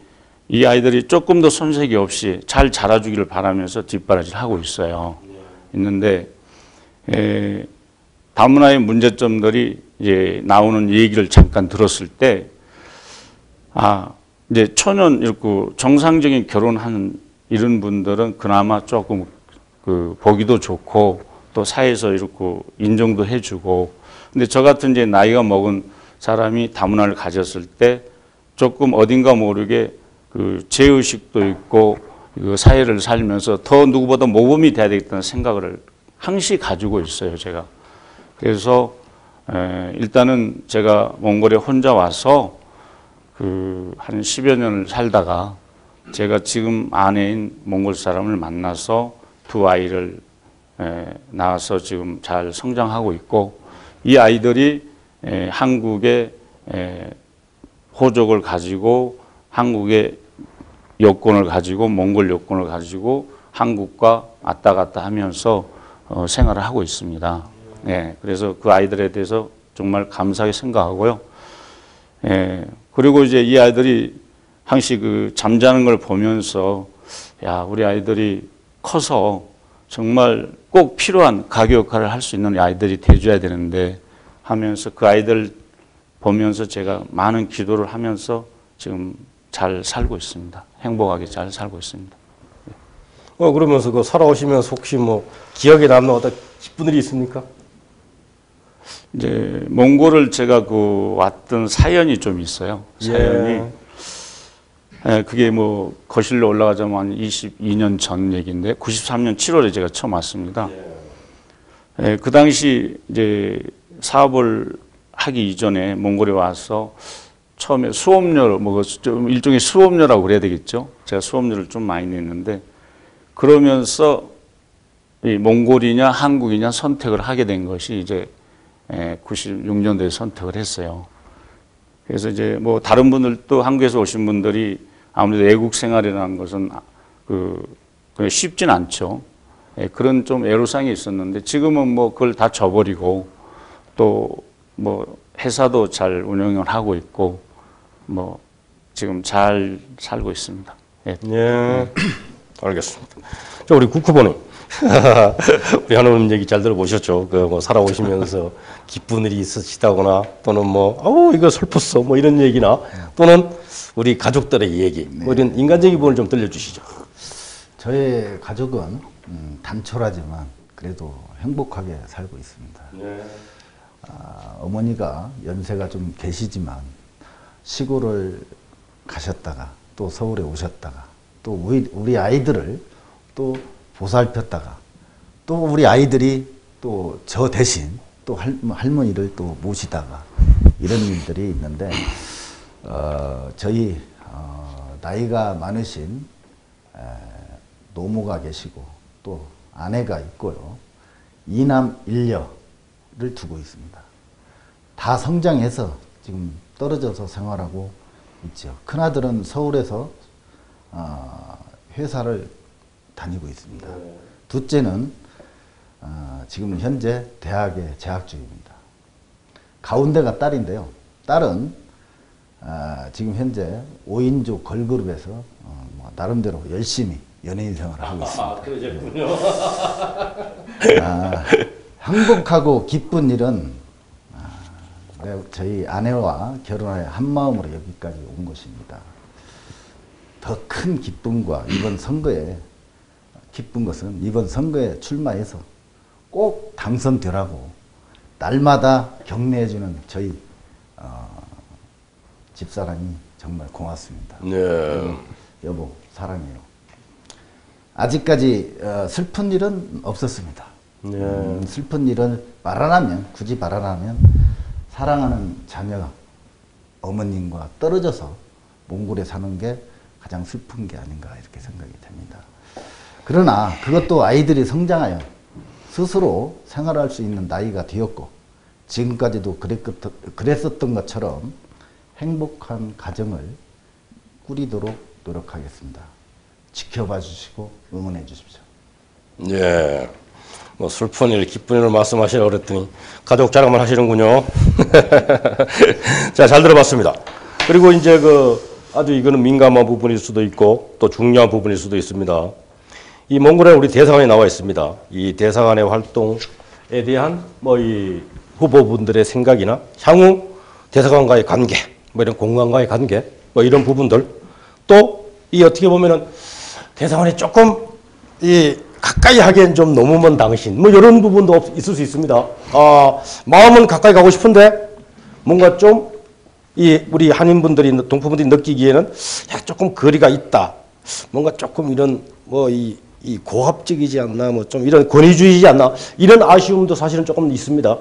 Speaker 2: 이 아이들이 조금 더 손색이 없이 잘 자라주기를 바라면서 뒷바라지를 하고 있어요. 있는데 다문화의 문제점들이 이제 나오는 얘기를 잠깐 들었을 때, 이제 초년 이렇게 정상적인 결혼하는 이런 분들은 그나마 조금 그 보기도 좋고 또 사회에서 이렇게 인정도 해주고, 근데 저 같은 이제 나이가 먹은 사람이 다문화를 가졌을 때 조금 어딘가 모르게 그 죄의식도 있고 그 사회를 살면서 더 누구보다 모범이 돼야 되겠다는 생각을 항시 가지고 있어요, 제가. 그래서 일단은 제가 몽골에 혼자 와서 그 한 10여 년을 살다가 제가 지금 아내인 몽골 사람을 만나서 두 아이를 낳아서 지금 잘 성장하고 있고, 이 아이들이 한국의 호적을 가지고 한국의 여권을 가지고 몽골 여권을 가지고 한국과 왔다 갔다 하면서 생활을 하고 있습니다. 그래서 그 아이들에 대해서 정말 감사하게 생각하고요. 그리고 이제 이 아이들이 항시 그 잠자는 걸 보면서, 야, 우리 아이들이 커서 정말 꼭 필요한 가교 역할을 할 수 있는 아이들이 돼줘야 되는데 하면서 그 아이들 보면서 제가 많은 기도를 하면서 지금 잘 살고 있습니다. 행복하게 잘 살고 있습니다.
Speaker 1: 그러면서 그 살아오시면서 혹시 뭐 기억에 남는 어떤 기쁜 일이 있습니까?
Speaker 2: 이제 몽골을 제가 그 왔던 사연이 좀 있어요. 사연이 그게 뭐 거실로 올라가자면 한 22년 전 얘기인데 93년 7월에 제가 처음 왔습니다. 그 당시 이제 사업을 하기 이전에 몽골에 와서 처음에 수업료를 뭐 좀 일종의 수업료라고 그래야 되겠죠. 제가 수업료를 좀 많이 냈는데, 그러면서 이 몽골이냐 한국이냐 선택을 하게 된 것이 이제 96년도에 선택을 했어요. 그래서 이제 뭐 다른 분들도 한국에서 오신 분들이 아무래도 외국 생활이라는 것은 그냥 쉽진 않죠. 그런 좀 애로사항이 있었는데 지금은 뭐 그걸 다 저버리고 또 뭐 회사도 잘 운영을 하고 있고 뭐 지금 잘 살고 있습니다.
Speaker 1: 알겠습니다. 자, 우리 국후보님. 우리 한우님 얘기 잘 들어보셨죠? 그 뭐 살아오시면서 기쁜 일이 있으시다거나 또는 뭐 아우 이거 슬펐어 뭐 이런 얘기나 또는 우리 가족들의 얘기 뭐 이런 인간적인 부분을 좀 들려주시죠.
Speaker 3: 저의 가족은 단촐하지만 그래도 행복하게 살고 있습니다. 어머니가 연세가 좀 계시지만 시골을 가셨다가 또 서울에 오셨다가 또 우리 아이들을 또 보살폈다가 또 우리 아이들이 또 저 대신 또 할머니를 또 모시다가 이런 일들이 있는데 저희 나이가 많으신 노모가 계시고 또 아내가 있고요. 2남 1녀를 두고 있습니다. 다 성장해서 지금 떨어져서 생활하고 있죠. 큰아들은 서울에서 회사를 다니고 있습니다. 둘째는 지금 현재 대학에 재학 중입니다. 가운데가 딸인데요. 딸은 지금 현재 5인조 걸그룹에서 뭐 나름대로 열심히 연예인 생활을 하고 있습니다.
Speaker 1: 그러셨군요.
Speaker 3: 행복하고 기쁜 일은 저희 아내와 결혼하여 한마음으로 여기까지 온 것입니다. 더 큰 기쁨과 이번 선거에 기쁜 것은 이번 선거에 출마해서 꼭 당선되라고 날마다 격려해주는 저희 집사람이 정말 고맙습니다. 여보 사랑해요. 아직까지 슬픈 일은 없었습니다. 슬픈 일을 굳이 말하라면 사랑하는 자녀 어머님과 떨어져서 몽골에 사는 게 가장 슬픈 게 아닌가 이렇게 생각이 됩니다. 그러나 그것도 아이들이 성장하여 스스로 생활할 수 있는 나이가 되었고 지금까지도 그랬었던 것처럼 행복한 가정을 꾸리도록 노력하겠습니다. 지켜봐 주시고 응원해 주십시오.
Speaker 1: 예. 뭐 슬픈 일, 기쁜 일을 말씀하시라고 그랬더니 가족 자랑만 하시는군요. 자, 잘 들어봤습니다. 그리고 이제 아주 이거는 민감한 부분일 수도 있고 또 중요한 부분일 수도 있습니다. 이 몽골에 우리 대사관이 나와 있습니다. 이 대사관의 활동에 대한 이 후보분들의 생각이나 향후 대사관과의 관계, 이런 공관과의 관계, 이런 부분들, 또 이 어떻게 보면은 대사관이 조금 이 가까이 하기엔 좀 너무 먼 당신, 이런 부분도 있을 수 있습니다. 마음은 가까이 가고 싶은데 뭔가 좀 우리 한인분들이, 동포분들이 느끼기에는 조금 거리가 있다. 뭔가 조금 이런 이 고압적이지 않나, 좀 이런 권위주의지 않나, 이런 아쉬움도 사실은 조금 있습니다.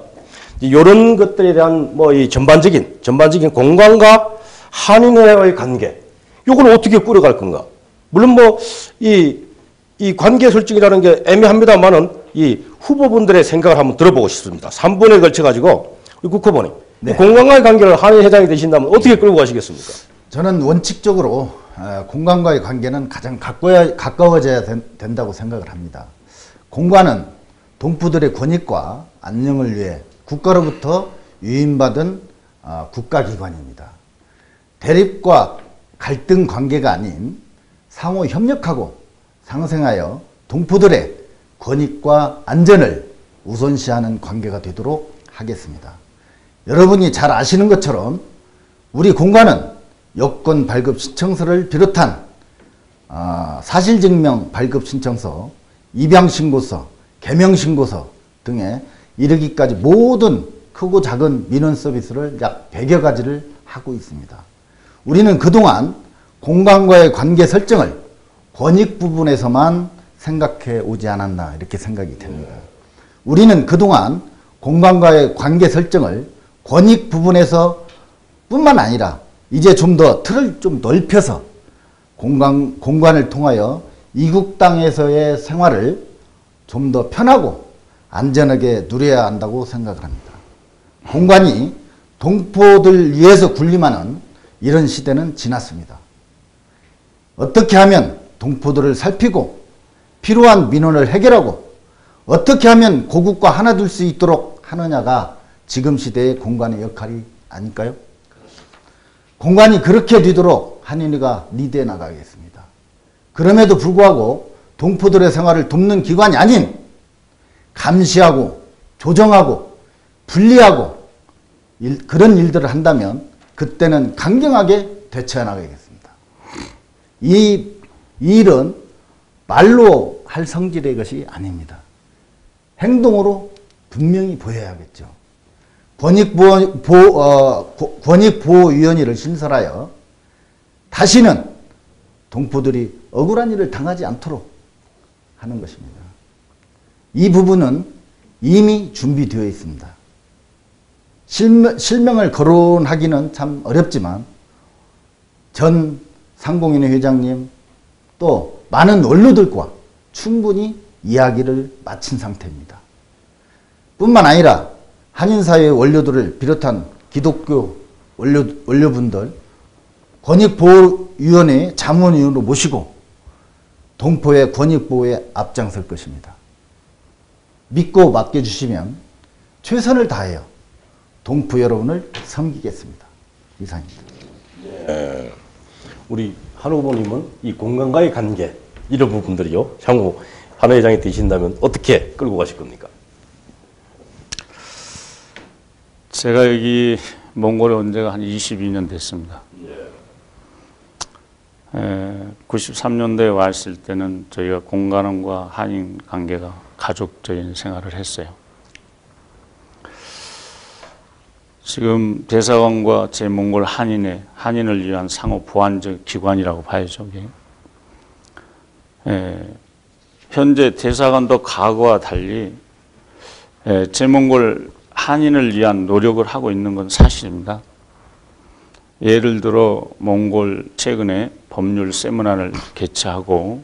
Speaker 1: 이런 것들에 대한 이 전반적인 공간과 한인회의 관계, 요걸 어떻게 꾸려갈 건가? 물론 이 관계 설정이라는 게 애매합니다만은 이 후보분들의 생각을 한번 들어보고 싶습니다. 3분에 걸쳐가지고 우리 국회의원님, 이 공간과의 관계를 한인 회장이 되신다면 어떻게 끌고 가시겠습니까?
Speaker 3: 저는 원칙적으로 공간과의 관계는 가장 가까워져야 된다고 생각을 합니다. 공간은 동포들의 권익과 안녕을 위해 국가로부터 유인받은 국가기관입니다. 대립과 갈등 관계가 아닌 상호 협력하고 상생하여 동포들의 권익과 안전을 우선시하는 관계가 되도록 하겠습니다. 여러분이 잘 아시는 것처럼 우리 공관은 여권 발급 신청서를 비롯한 사실증명 발급 신청서, 입양신고서, 개명신고서 등에 이르기까지 모든 크고 작은 민원 서비스를 약 100여 가지를 하고 있습니다. 우리는 그동안 공간과의 관계 설정을 권익 부분에서만 생각해 오지 않았나, 이렇게 생각이 됩니다. 우리는 그동안 공간과의 관계 설정을 권익 부분에서 뿐만 아니라 이제 좀 더 틀을 좀 넓혀서 공간을 통하여 이국 땅에서의 생활을 좀 더 편하고 안전하게 누려야 한다고 생각을 합니다. 공간이 동포들 위해서 군림하는 이런 시대는 지났습니다. 어떻게 하면 동포들을 살피고 필요한 민원을 해결하고 어떻게 하면 고국과 하나 둘 수 있도록 하느냐가 지금 시대의 공간의 역할이 아닐까요? 공간이 그렇게 되도록 한인회가 리드해 나가겠습니다. 그럼에도 불구하고 동포들의 생활을 돕는 기관이 아닌 감시하고 조정하고 분리하고 그런 일들을 한다면 그때는 강경하게 대처해 나가겠습니다. 이 일은 말로 할 성질의 것이 아닙니다. 행동으로 분명히 보여야겠죠. 권익보호위원회를 신설하여 다시는 동포들이 억울한 일을 당하지 않도록 하는 것입니다. 이 부분은 이미 준비되어 있습니다. 실명을 거론하기는 참 어렵지만 전 상공인회 회장님 또 많은 원로들과 충분히 이야기를 마친 상태입니다. 뿐만 아니라 한인사회의 원로들을 비롯한 기독교 원로분들 권익보호위원회 자문위원으로 모시고 동포의 권익보호에 앞장설 것입니다. 믿고 맡겨주시면 최선을 다하여 동포 여러분을 섬기겠습니다. 이상입니다.
Speaker 1: 우리 한 후보님은 이 공간과의 관계, 이런 부분들이요, 향후 한 회장이 되신다면 어떻게 끌고 가실 겁니까?
Speaker 2: 제가 여기 몽골에 온 지가 한 22년 됐습니다. 93년도에 왔을 때는 저희가 공간원과 한인 관계가 가족적인 생활을 했어요. 지금 대사관과 제몽골 한인회, 한인을 위한 상호 보완적 기관이라고 봐야죠. 현재 대사관도 과거와 달리 제몽골 한인을 위한 노력을 하고 있는 건 사실입니다. 예를 들어 몽골 최근에 법률 세미나를 개최하고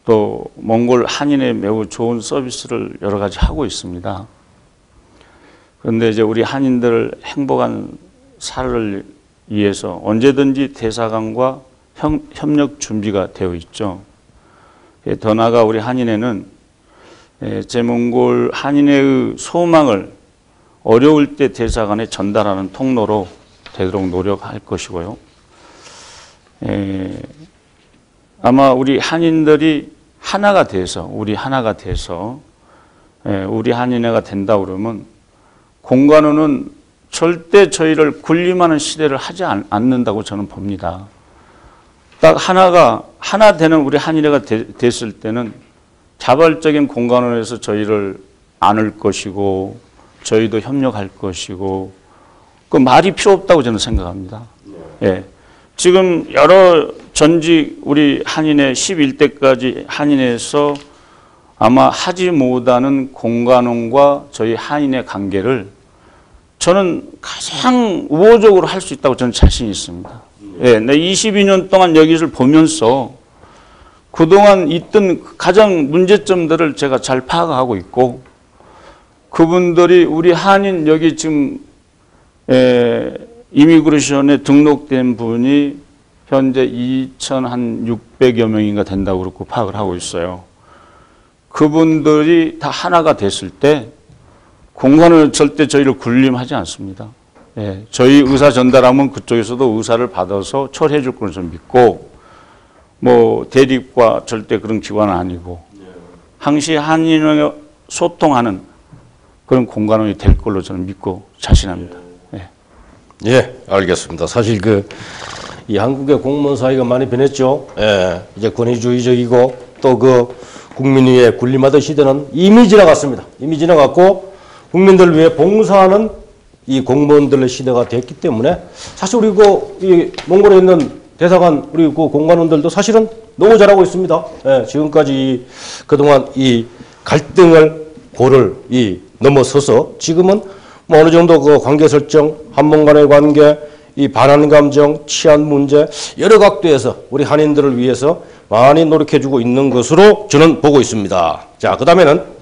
Speaker 2: 또 몽골 한인에 매우 좋은 서비스를 여러 가지 하고 있습니다. 그런데 이제 우리 한인들 행복한 살을 위해서 언제든지 대사관과 협력 준비가 되어 있죠. 더 나아가 우리 한인회는 제몽골 한인회의 소망을 어려울 때 대사관에 전달하는 통로로 되도록 노력할 것이고요. 아마 우리 한인들이 하나가 돼서 우리 한인회가 된다 그러면 공관원은 절대 저희를 군림하는 시대를 하지 않는다고 저는 봅니다. 딱 하나 되는 우리 한인회가 됐을 때는 자발적인 공관원에서 저희를 안을 것이고 저희도 협력할 것이고 그 말이 필요 없다고 저는 생각합니다. 예. 지금 여러 전직 우리 한인회 11대까지 한인회에서 아마 하지 못하는 공관원과 저희 한인회 관계를 저는 가장 우호적으로 할 수 있다고 저는 자신이 있습니다. 예, 내 22년 동안 여기를 보면서 그동안 있던 가장 문제점들을 제가 잘 파악하고 있고 그분들이 우리 한인 여기 지금 이미그레이션에 등록된 분이 현재 2,600여 명인가 된다고 그렇고 파악을 하고 있어요. 그분들이 다 하나가 됐을 때 공관은 절대 저희를 군림하지 않습니다. 예, 저희 의사 전달하면 그쪽에서도 의사를 받아서 처리해 줄 거는 좀 믿고 뭐 대립과 절대 그런 기관은 아니고 항시 한인을 소통하는 그런 공관원이 될 걸로 저는 믿고 자신합니다. 예,
Speaker 1: 예, 알겠습니다. 사실 이 한국의 공무원 사회가 많이 변했죠. 예, 이제 권위주의적이고 또 국민위에 군림하던 시대는 이미 지나갔습니다. 이미 지나갔고 국민들을 위해 봉사하는 이 공무원들의 시대가 됐기 때문에 사실 우리 이 몽골에 있는 대사관 우리 공관원들도 사실은 너무 잘하고 있습니다. 예, 지금까지 그동안 이 갈등을 고를 넘어서서 지금은 뭐 어느 정도 관계 설정, 한문 간의 관계, 이 반한 감정, 치안 문제 여러 각도에서 우리 한인들을 위해서 많이 노력해주고 있는 것으로 저는 보고 있습니다. 자, 그다음에는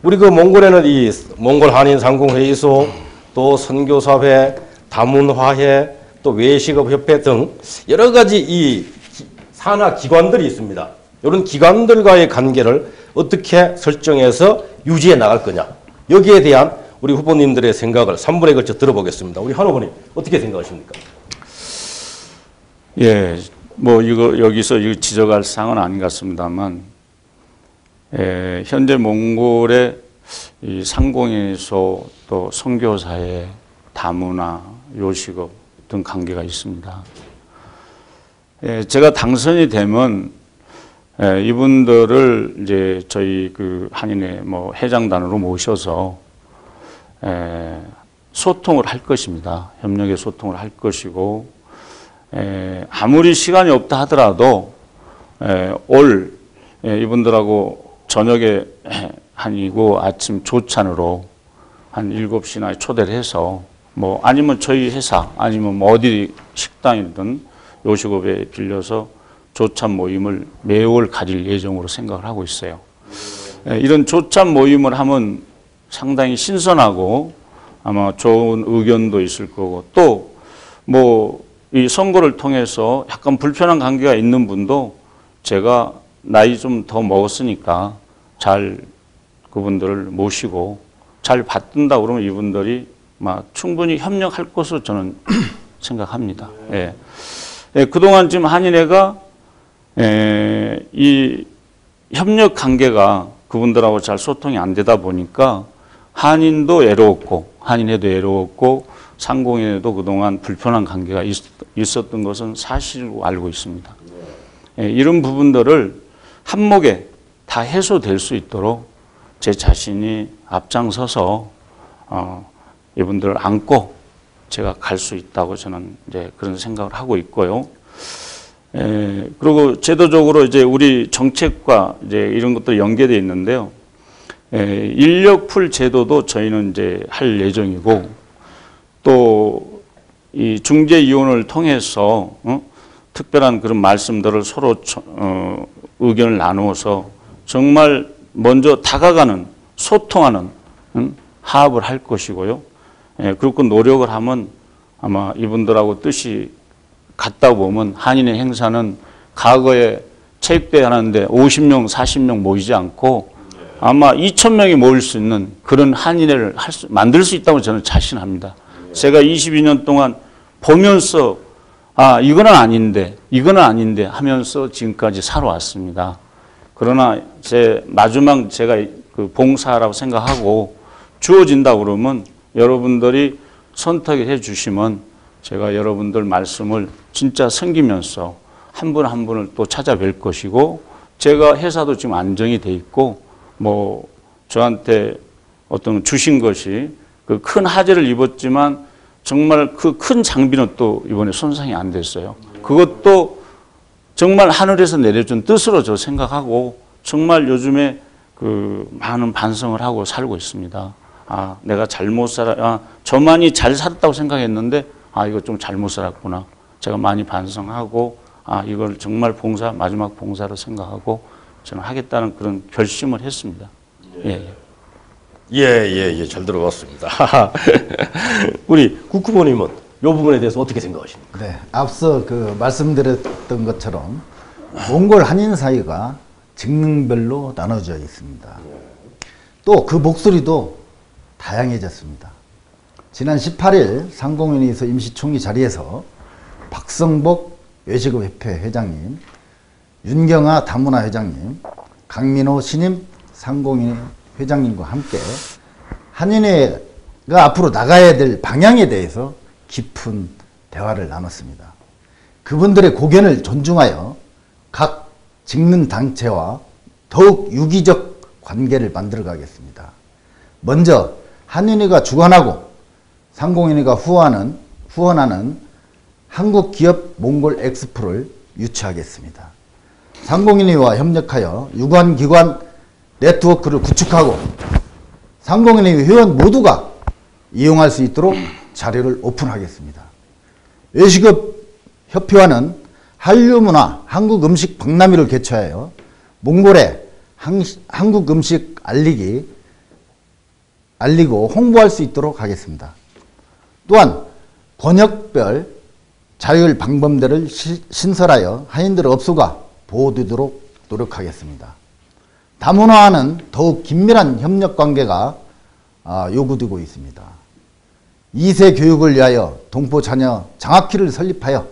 Speaker 1: 우리 몽골에는 이 몽골 한인 상공회의소, 또 선교사회, 다문화회, 또 외식업협회 등 여러 가지 이 산하 기관들이 있습니다. 이런 기관들과의 관계를 어떻게 설정해서 유지해 나갈 거냐. 여기에 대한 우리 후보님들의 생각을 3분에 걸쳐 들어보겠습니다. 우리 한 후보님 어떻게 생각하십니까?
Speaker 2: 예, 뭐 여기서 지적할 사항은 아닌 것 같습니다만, 현재 몽골의 이 상공회의소 또 선교사회, 다문화, 요식업 등 관계가 있습니다. 제가 당선이 되면 이분들을 이제 저희 한인회 회장단으로 모셔서 소통을 할 것입니다. 협력의 소통을 할 것이고, 아무리 시간이 없다 하더라도 이분들하고 저녁에 아니고 아침 조찬으로 한 7시나 초대를 해서 아니면 저희 회사 아니면 어디 식당이든 요식업에 빌려서 조찬 모임을 매월 가질 예정으로 생각을 하고 있어요. 이런 조찬 모임을 하면 상당히 신선하고 아마 좋은 의견도 있을 거고 또 이 선거를 통해서 약간 불편한 관계가 있는 분도 제가 나이 좀 더 먹었으니까 잘 그분들을 모시고 잘 받든다 그러면 이분들이 충분히 협력할 것으로 저는 생각합니다. 예. 그동안 지금 한인회가 이 협력 관계가 그분들하고 잘 소통이 안 되다 보니까 한인도 애로웠고 한인회도 애로웠고 상공회도 그동안 불편한 관계가 있었던 것은 사실로 알고 있습니다. 이런 부분들을 한목에 다 해소될 수 있도록 제 자신이 앞장서서 이분들을 안고 제가 갈 수 있다고 저는 이제 그런 생각을 하고 있고요. 그리고 제도적으로 이제 우리 정책과 이제 이런 것도 연계되어 있는데요. 인력풀 제도도 저희는 이제 할 예정이고 또 이 중재위원을 통해서 특별한 그런 말씀들을 서로 의견을 나누어서 정말 먼저 다가가는 소통하는 화합을 할 것이고요. 그렇게 노력을 하면 아마 이분들하고 뜻이 같다 보면 한인의 행사는 과거에 체육대회 하는데 50명, 40명 모이지 않고 아마 2,000명이 모일 수 있는 그런 한인회를 만들 수 있다고 저는 자신합니다. 제가 22년 동안 보면서 아, 이거는 아닌데 하면서 지금까지 살아왔습니다. 그러나 마지막 제가 그 봉사라고 생각하고 주어진다 그러면 여러분들이 선택해 주시면 제가 여러분들 말씀을 진짜 섬기면서 한 분 한 분을 또 찾아뵐 것이고, 제가 회사도 지금 안정이 돼 있고, 뭐 저한테 어떤 주신 것이 그 큰 하재를 입었지만 정말 그 큰 장비는 또 이번에 손상이 안 됐어요. 그것도 정말 하늘에서 내려준 뜻으로 저 생각하고 정말 요즘에 그 많은 반성을 하고 살고 있습니다. 아, 내가 저만이 잘 살았다고 생각했는데, 아, 이거 좀 잘못 살았구나. 제가 많이 반성하고, 아, 이걸 정말 마지막 봉사로 생각하고 저는 하겠다는 그런 결심을 했습니다.
Speaker 1: 잘 들어봤습니다. 우리 국후보님은 이 부분에 대해서 어떻게 생각하십니까?
Speaker 3: 네, 앞서 그 말씀드렸던 것처럼 몽골 한인 사회가 직능별로 나눠져 있습니다. 또 그 목소리도 다양해졌습니다. 지난 18일 상공회의소 임시총회 자리에서 박성복 외식업협회 회장님, 윤경아 다문화 회장님, 강민호 신임 상공회의 회장님과 함께 한인회가 앞으로 나가야 될 방향에 대해서 깊은 대화를 나눴습니다. 그분들의 고견을 존중하여 각 직능 단체와 더욱 유기적 관계를 만들어 가겠습니다. 먼저 한인회가 주관하고 상공회의가 후원하는 한국기업 몽골 엑스포를 유치하겠습니다. 상공회의와 협력하여 유관기관 네트워크를 구축하고 상공회의 회원 모두가 이용할 수 있도록 자료를 오픈하겠습니다. 외식업 협회와는 한류문화 한국음식 박람회를 개최하여 몽골에 한국음식 알리고 홍보할 수 있도록 하겠습니다. 또한 권역별 자율 방범대를 신설하여 한인들 업소가 보호되도록 노력하겠습니다. 다문화와는 더욱 긴밀한 협력 관계가 요구되고 있습니다. 2세 교육을 위하여 동포 자녀 장학기를 설립하여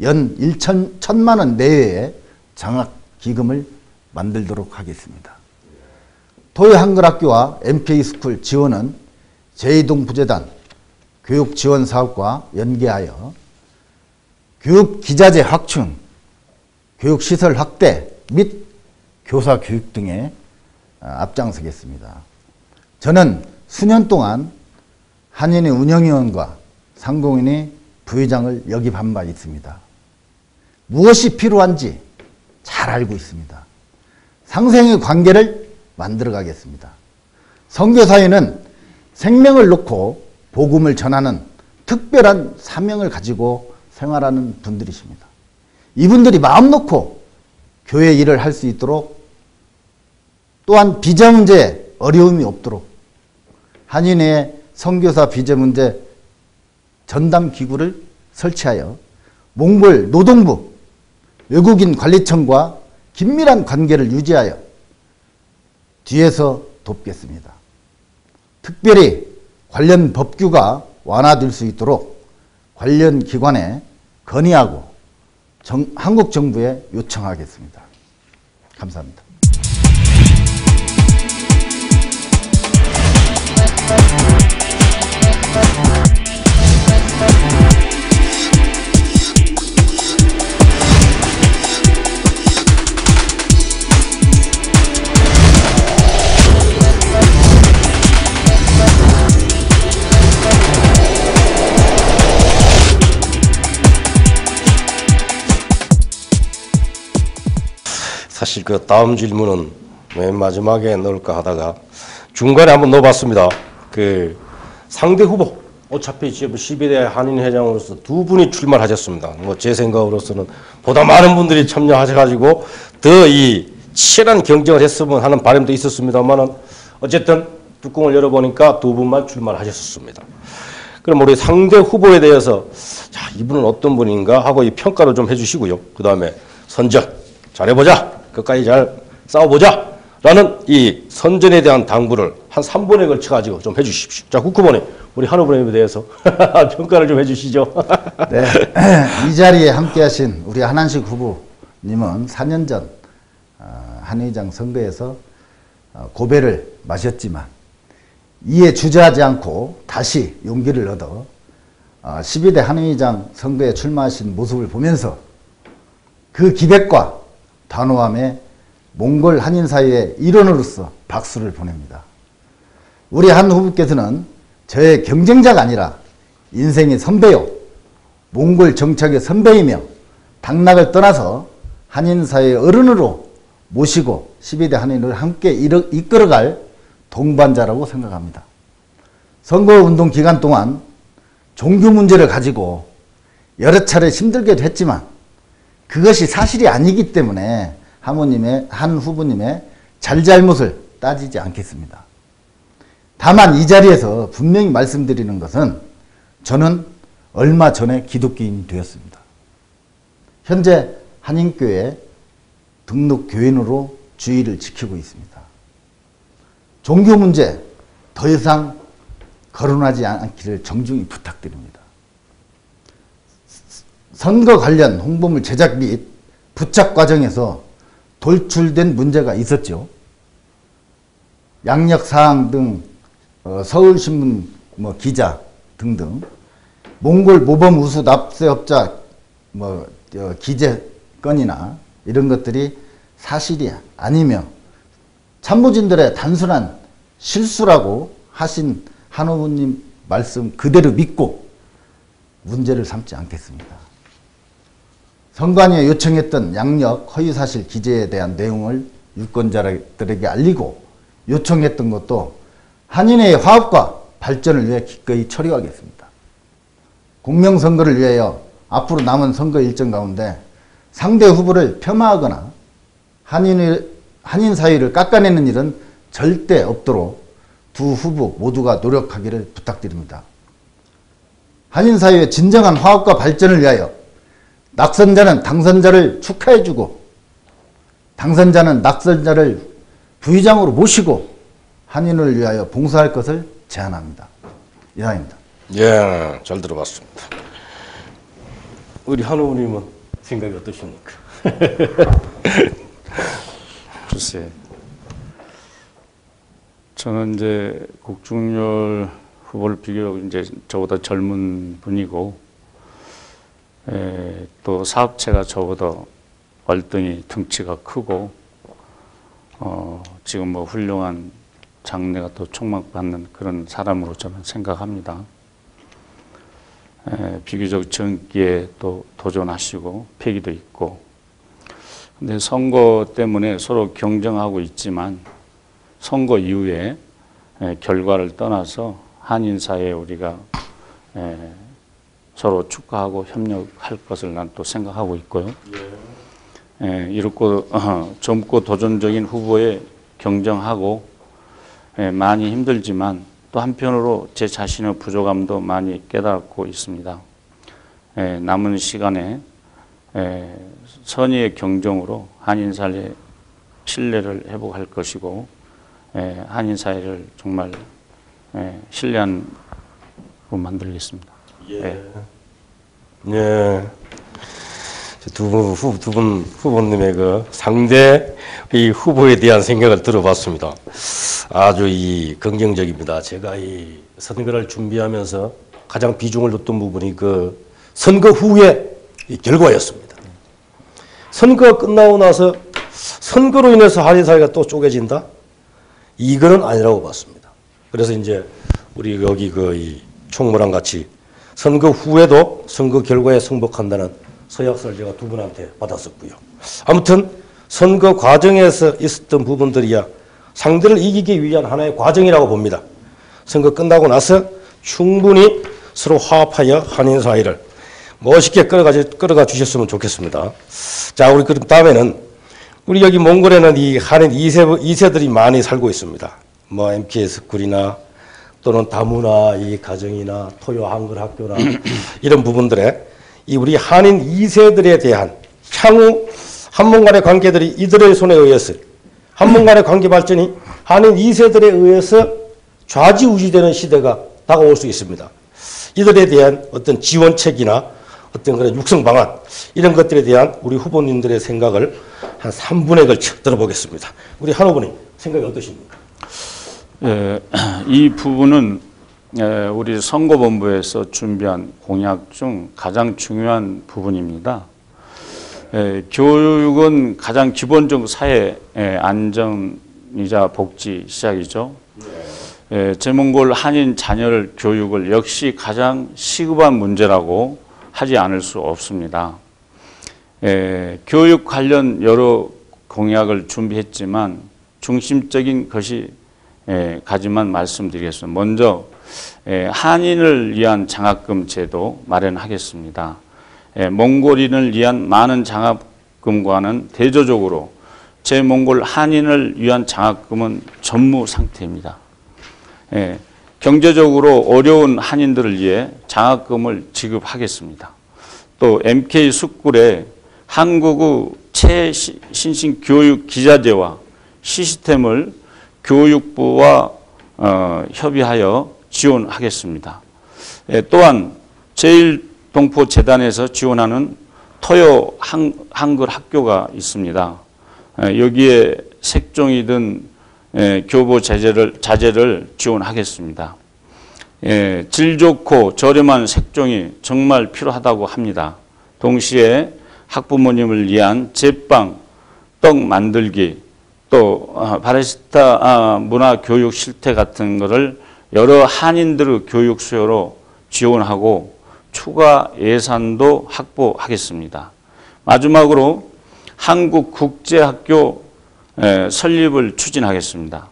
Speaker 3: 연 1천만 원 내외의 장학기금을 만들도록 하겠습니다. 토요한글학교와 MK스쿨 지원은 제2동부재단 교육지원사업과 연계하여 교육기자재 확충, 교육시설 확대 및 교사 교육 등에 앞장서겠습니다. 저는 수년 동안 한인회 운영위원과 상공인회 부회장을 역임한 바 있습니다. 무엇이 필요한지 잘 알고 있습니다. 상생의 관계를 만들어 가겠습니다. 선교사회는 생명을 놓고 복음을 전하는 특별한 사명을 가지고 생활하는 분들이십니다. 이분들이 마음 놓고 교회 일을 할 수 있도록, 또한 비자 문제에 어려움이 없도록 한인회 선교사 비자 문제 전담 기구를 설치하여 몽골 노동부 외국인 관리청과 긴밀한 관계를 유지하여 뒤에서 돕겠습니다. 특별히 관련 법규가 완화될 수 있도록 관련 기관에 건의하고 한국 정부에 요청하겠습니다. 감사합니다.
Speaker 1: 사실 그 다음 질문은 맨 마지막에 넣을까 하다가 중간에 한번 넣어봤습니다. 그 상대 후보, 어차피 지금 12대 한인회장으로서 두 분이 출마하셨습니다. 뭐 제 생각으로서는 보다 많은 분들이 참여하셔가지고 더 이 치열한 경쟁을 했으면 하는 바람도 있었습니다만은 어쨌든 뚜껑을 열어보니까 두 분만 출마를 하셨습니다. 그럼 우리 상대 후보에 대해서 자, 이분은 어떤 분인가 하고 이 평가를 좀 해주시고요. 그 다음에 선전 잘해보자, 끝까지 잘 싸워보자 라는 이 선전에 대한 당부를 한 3번에 걸쳐가지고 좀 해주십시오. 자, 국회의원님, 우리 한 후보님에 대해서 평가를 좀 해주시죠.
Speaker 3: 네, 이 자리에 함께하신 우리 한한식 후보님은 4년 전 한의장 선거에서 고배를 마셨지만 이에 주저하지 않고 다시 용기를 얻어 12대 한의장 선거에 출마하신 모습을 보면서 그 기백과 단호함에 몽골 한인사회의 일원으로서 박수를 보냅니다. 우리 한 후보께서는 저의 경쟁자가 아니라 인생의 선배요, 몽골 정착의 선배이며 당락을 떠나서 한인사회의 어른으로 모시고 12대 한인을 함께 이끌어갈 동반자라고 생각합니다. 선거운동 기간 동안 종교 문제를 가지고 여러 차례 힘들게도 했지만 그것이 사실이 아니기 때문에 한 후보님의 잘잘못을 따지지 않겠습니다. 다만 이 자리에서 분명히 말씀드리는 것은 저는 얼마 전에 기독교인이 되었습니다. 현재 한인교회 등록 교인으로 주의를 지키고 있습니다. 종교 문제 더 이상 거론하지 않기를 정중히 부탁드립니다. 선거 관련 홍보물 제작 및 부착 과정에서 돌출된 문제가 있었죠. 양력사항 등 서울신문 기자 등등 몽골 모범 우수 납세업자 기재 건이나 이런 것들이 사실이 아니며 참모진들의 단순한 실수라고 하신 한 후보님 말씀 그대로 믿고 문제를 삼지 않겠습니다. 선관위에 요청했던 양력 허위사실 기재에 대한 내용을 유권자들에게 알리고 요청했던 것도 한인회의 화합과 발전을 위해 기꺼이 처리하겠습니다. 공명선거를 위하여 앞으로 남은 선거 일정 가운데 상대 후보를 폄하하거나 한인 사회를 깎아내는 일은 절대 없도록 두 후보 모두가 노력하기를 부탁드립니다. 한인 사회의 진정한 화합과 발전을 위하여 낙선자는 당선자를 축하해주고 당선자는 낙선자를 부의장으로 모시고 한인을 위하여 봉사할 것을 제안합니다. 이상입니다.
Speaker 1: 예, 잘 들어봤습니다. 우리 한 후보님은 생각이 어떠십니까?
Speaker 2: 글쎄, 저는 이제 국중열 후보를 비교적 이제 저보다 젊은 분이고, 또 사업체가 저보다 월등히 등치가 크고, 지금 뭐 훌륭한 장래가 또 촉망받는 그런 사람으로 저는 생각합니다. 비교적 젊기에 또 도전하시고 패기도 있고, 근데 선거 때문에 서로 경쟁하고 있지만 선거 이후에 결과를 떠나서 한인사회에 우리가 서로 축하하고 협력할 것을 난 또 생각하고 있고요. 이렇고 젊고 도전적인 후보에 경쟁하고 많이 힘들지만 또 한편으로 제 자신의 부족함도 많이 깨닫고 있습니다. 남은 시간에 선의의 경쟁으로 한인사회 신뢰를 회복할 것이고 한인사회를 정말 신뢰한 만들겠습니다.
Speaker 1: 예. 두 분 후보님의 그 상대 이 후보에 대한 생각을 들어봤습니다. 아주 이 긍정적입니다. 제가 이 선거를 준비하면서 가장 비중을 뒀던 부분이 그 선거 후의 이 결과였습니다. 선거가 끝나고 나서 선거로 인해서 한인사회가 또 쪼개진다? 이거는 아니라고 봤습니다. 그래서 이제 우리 여기 그 이 총무랑 같이 선거 후에도 선거 결과에 승복한다는 서약서를 제가 두 분한테 받았었고요. 아무튼 선거 과정에서 있었던 부분들이야 상대를 이기기 위한 하나의 과정이라고 봅니다. 선거 끝나고 나서 충분히 서로 화합하여 한인사회를 멋있게 끌어가 주셨으면 좋겠습니다. 자, 우리 그럼 다음에는 우리 여기 몽골에는 이 한인 2세들이 많이 살고 있습니다. 뭐 MKS 굴이나 또는 다문화 이 가정이나 토요 한글 학교나 이런 부분들에 이 우리 한인 2세들에 대한 향후 한몽 간의 관계들이 이들의 손에 의해서 한문 간의 관계 발전이 한인 2세들에 의해서 좌지우지되는 시대가 다가올 수 있습니다. 이들에 대한 어떤 지원책이나 어떤 그런 육성 방안 이런 것들에 대한 우리 후보님들의 생각을 한 3분에 걸쳐 들어보겠습니다. 우리 한 후보님 생각이 어떠십니까?
Speaker 2: 예, 이 부분은 우리 선거본부에서 준비한 공약 중 가장 중요한 부분입니다. 교육은 가장 기본적 사회 안정이자 복지 시작이죠. 제몽골 한인 자녀를 교육을 역시 가장 시급한 문제라고 하지 않을 수 없습니다. 교육 관련 여러 공약을 준비했지만 중심적인 것이 가지만 말씀드리겠습니다. 먼저 한인을 위한 장학금 제도 마련하겠습니다. 몽골인을 위한 많은 장학금과는 대조적으로 제몽골 한인을 위한 장학금은 전무 상태입니다. 경제적으로 어려운 한인들을 위해 장학금을 지급하겠습니다. 또 MK 스쿨에 한국의 최신식 교육 기자재와 시스템을 교육부와 협의하여 지원하겠습니다. 또한 제일동포재단에서 지원하는 토요 한글 학교가 있습니다. 여기에 색종이든 교보 자재를 지원하겠습니다. 질 좋고 저렴한 색종이 정말 필요하다고 합니다. 동시에 학부모님을 위한 제빵, 떡 만들기, 또 바리스타 문화 교육 실태 같은 것을 여러 한인들의 교육 수요로 지원하고 추가 예산도 확보하겠습니다. 마지막으로 한국국제학교 설립을 추진하겠습니다.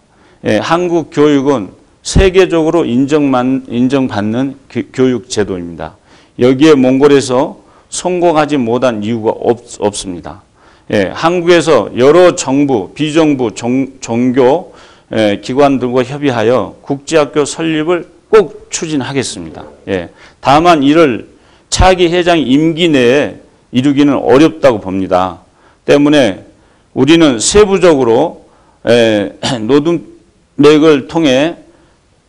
Speaker 2: 한국 교육은 세계적으로 인정받는 교육 제도입니다. 여기에 몽골에서 성공하지 못한 이유가 없습니다. 한국에서 여러 정부, 비정부, 종교 기관들과 협의하여 국제학교 설립을 꼭 추진하겠습니다. 다만 이를 차기 회장 임기 내에 이루기는 어렵다고 봅니다. 때문에 우리는 세부적으로 노드맥을 통해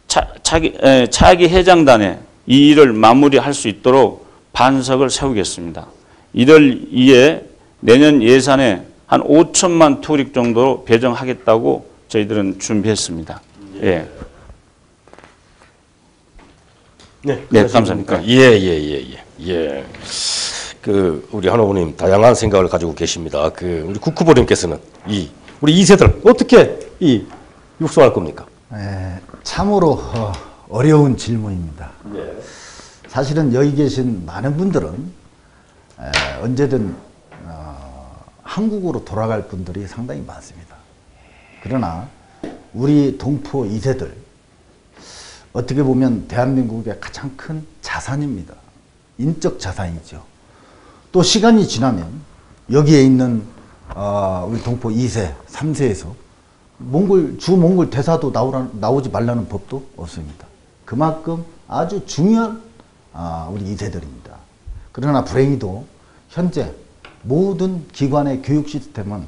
Speaker 2: 차기 회장단에 이 일을 마무리할 수 있도록 반석을 세우겠습니다. 이를 위해 내년 예산에 한 5천만 투릭 정도 배정하겠다고 저희들은 준비했습니다. 예.
Speaker 1: 네, 감사합니다. 예. 우리 한 후보님 다양한 생각을 가지고 계십니다. 우리 국 후보님께서는 우리 2세들 어떻게 육성할 겁니까?
Speaker 3: 참으로 어려운 질문입니다. 사실은 여기 계신 많은 분들은 언제든 한국으로 돌아갈 분들이 상당히 많습니다. 그러나 우리 동포 2세들 어떻게 보면 대한민국의 가장 큰 자산입니다. 인적 자산이죠. 또 시간이 지나면 여기에 있는 우리 동포 2세, 3세에서 몽골 대사도 나오지 말라는 법도 없습니다. 그만큼 아주 중요한 우리 2세들입니다. 그러나 불행히도 현재 모든 기관의 교육 시스템은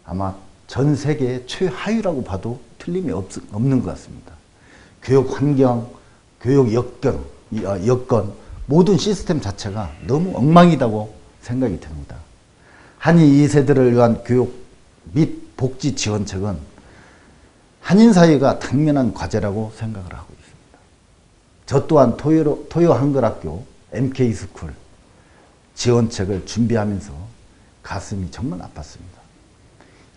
Speaker 3: 아마 전 세계 최하위라고 봐도 틀림이 없는 것 같습니다. 교육 환경, 교육 여건 모든 시스템 자체가 너무 엉망이라고 생각이 듭니다. 한인 2세들을 위한 교육 및 복지 지원책은 한인 사회가 당면한 과제라고 생각을 하고 있습니다. 저 또한 토요 한글학교 MK 스쿨 지원책을 준비하면서 가슴이 정말 아팠습니다.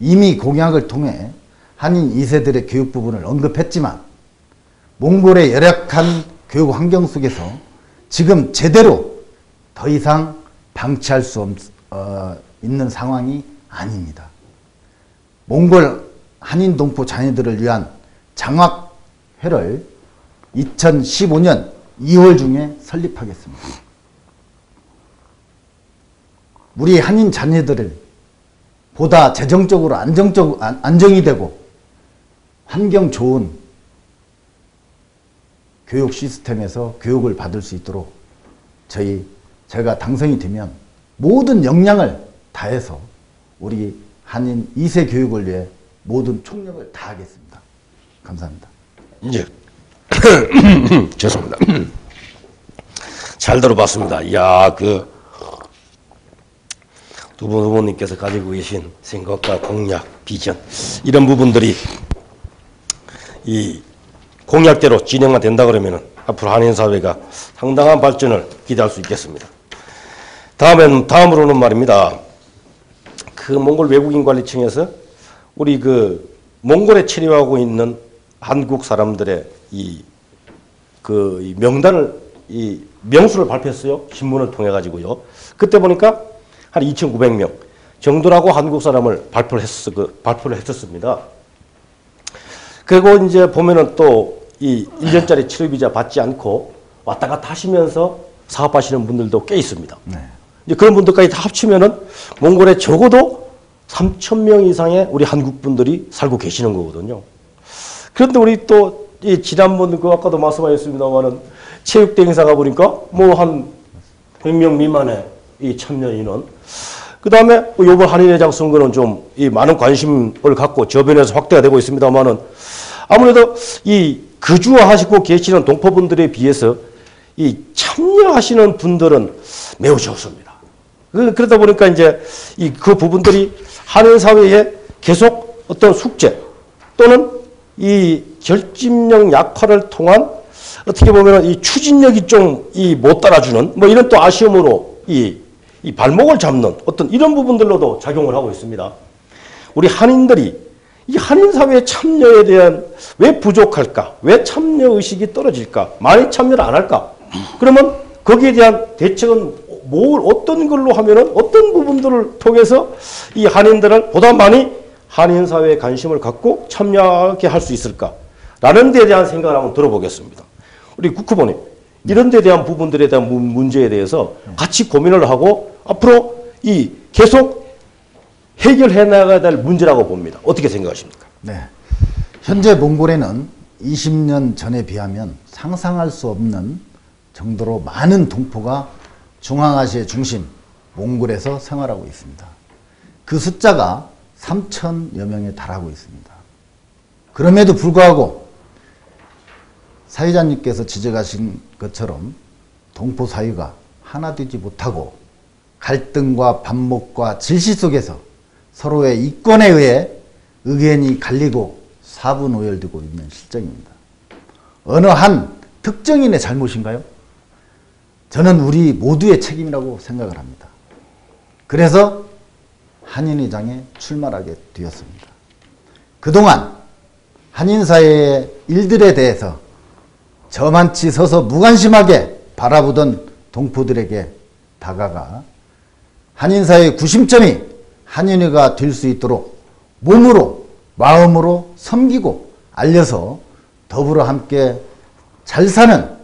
Speaker 3: 이미 공약을 통해 한인 2세들의 교육 부분을 언급했지만 몽골의 열악한 교육 환경 속에서 지금 제대로 더 이상 방치할 수 있는 상황이 아닙니다. 몽골 한인 동포 자녀들을 위한 장학회를 2015년 2월 중에 설립하겠습니다. 우리 한인 자녀들을 보다 재정적으로 안정이 되고 환경 좋은 교육 시스템에서 교육을 받을 수 있도록 제가 당선이 되면 모든 역량을 다해서 우리 한인 2세 교육을 위해 모든 총력을 다하겠습니다. 감사합니다.
Speaker 1: 이제 죄송합니다. 잘 들어봤습니다. 이야, 두 분 후보님께서 가지고 계신 생각과 공약, 비전 이런 부분들이 이 공약대로 진행만 된다 그러면은 앞으로 한인 사회가 상당한 발전을 기대할 수 있겠습니다. 다음으로는 말입니다. 몽골 외국인 관리청에서 우리 몽골에 체류하고 있는 한국 사람들의 이 명단을 명수를 발표했어요. 신문을 통해 가지고요. 그때 보니까 한 2,900명 정도라고 한국 사람을 발표를 했었습니다. 그리고 이제 보면은 또 이 1년짜리 치료 비자 받지 않고 왔다 갔다 하시면서 사업하시는 분들도 꽤 있습니다.
Speaker 3: 네.
Speaker 1: 이제 그런 분들까지 다 합치면은 몽골에 적어도 3,000명 이상의 우리 한국 분들이 살고 계시는 거거든요. 그런데 우리 또 지난번 아까도 말씀하셨습니다만은 체육대 행사가 보니까 뭐 한 100명 미만의 이 참여 인원. 그 다음에 이번 한인회장 선거는 좀 많은 관심을 갖고 저변에서 확대가 되고 있습니다만은 아무래도 거주하시고 계시는 동포분들에 비해서 참여하시는 분들은 매우 적습니다. 그러다 보니까 이제 그 부분들이 한인 사회에 계속 어떤 숙제 또는 이 결집력 약화를 통한 어떻게 보면 이 추진력이 좀 못 따라주는 뭐 이런 또 아쉬움으로 이 발목을 잡는 어떤 이런 부분들로도 작용을 하고 있습니다. 우리 한인들이 이 한인 사회 참여에 대한 왜 부족할까? 왜 참여 의식이 떨어질까? 많이 참여를 안 할까? 그러면 거기에 대한 대책은 어떤 걸로 하면은 어떤 부분들을 통해서 이 한인들을 보다 많이 한인 사회에 관심을 갖고 참여하게 할 수 있을까? 라는 데에 대한 생각을 한번 들어보겠습니다. 우리 국후보님, 이런 데 대한 부분들에 대한 문제에 대해서 같이 고민을 하고 앞으로 계속 해결해 나가야 될 문제라고 봅니다. 어떻게 생각하십니까?
Speaker 3: 네. 현재 몽골에는 20년 전에 비하면 상상할 수 없는 정도로 많은 동포가 중앙아시아 중심 몽골에서 생활하고 있습니다. 그 숫자가 3,000여 명에 달하고 있습니다. 그럼에도 불구하고 사회자님께서 지적하신 것처럼 동포 사회가 하나 되지 못하고 갈등과 반목과 질시 속에서 서로의 이권에 의해 의견이 갈리고 사분오열되고 있는 실정입니다. 어느 한 특정인의 잘못인가요? 저는 우리 모두의 책임이라고 생각을 합니다. 그래서 한인회장에 출마하게 되었습니다. 그동안 한인사회의 일들에 대해서 저만치 서서 무관심하게 바라보던 동포들에게 다가가 한인사회의 구심점이 한인회가 될 수 있도록 몸으로 마음으로 섬기고 알려서 더불어 함께 잘 사는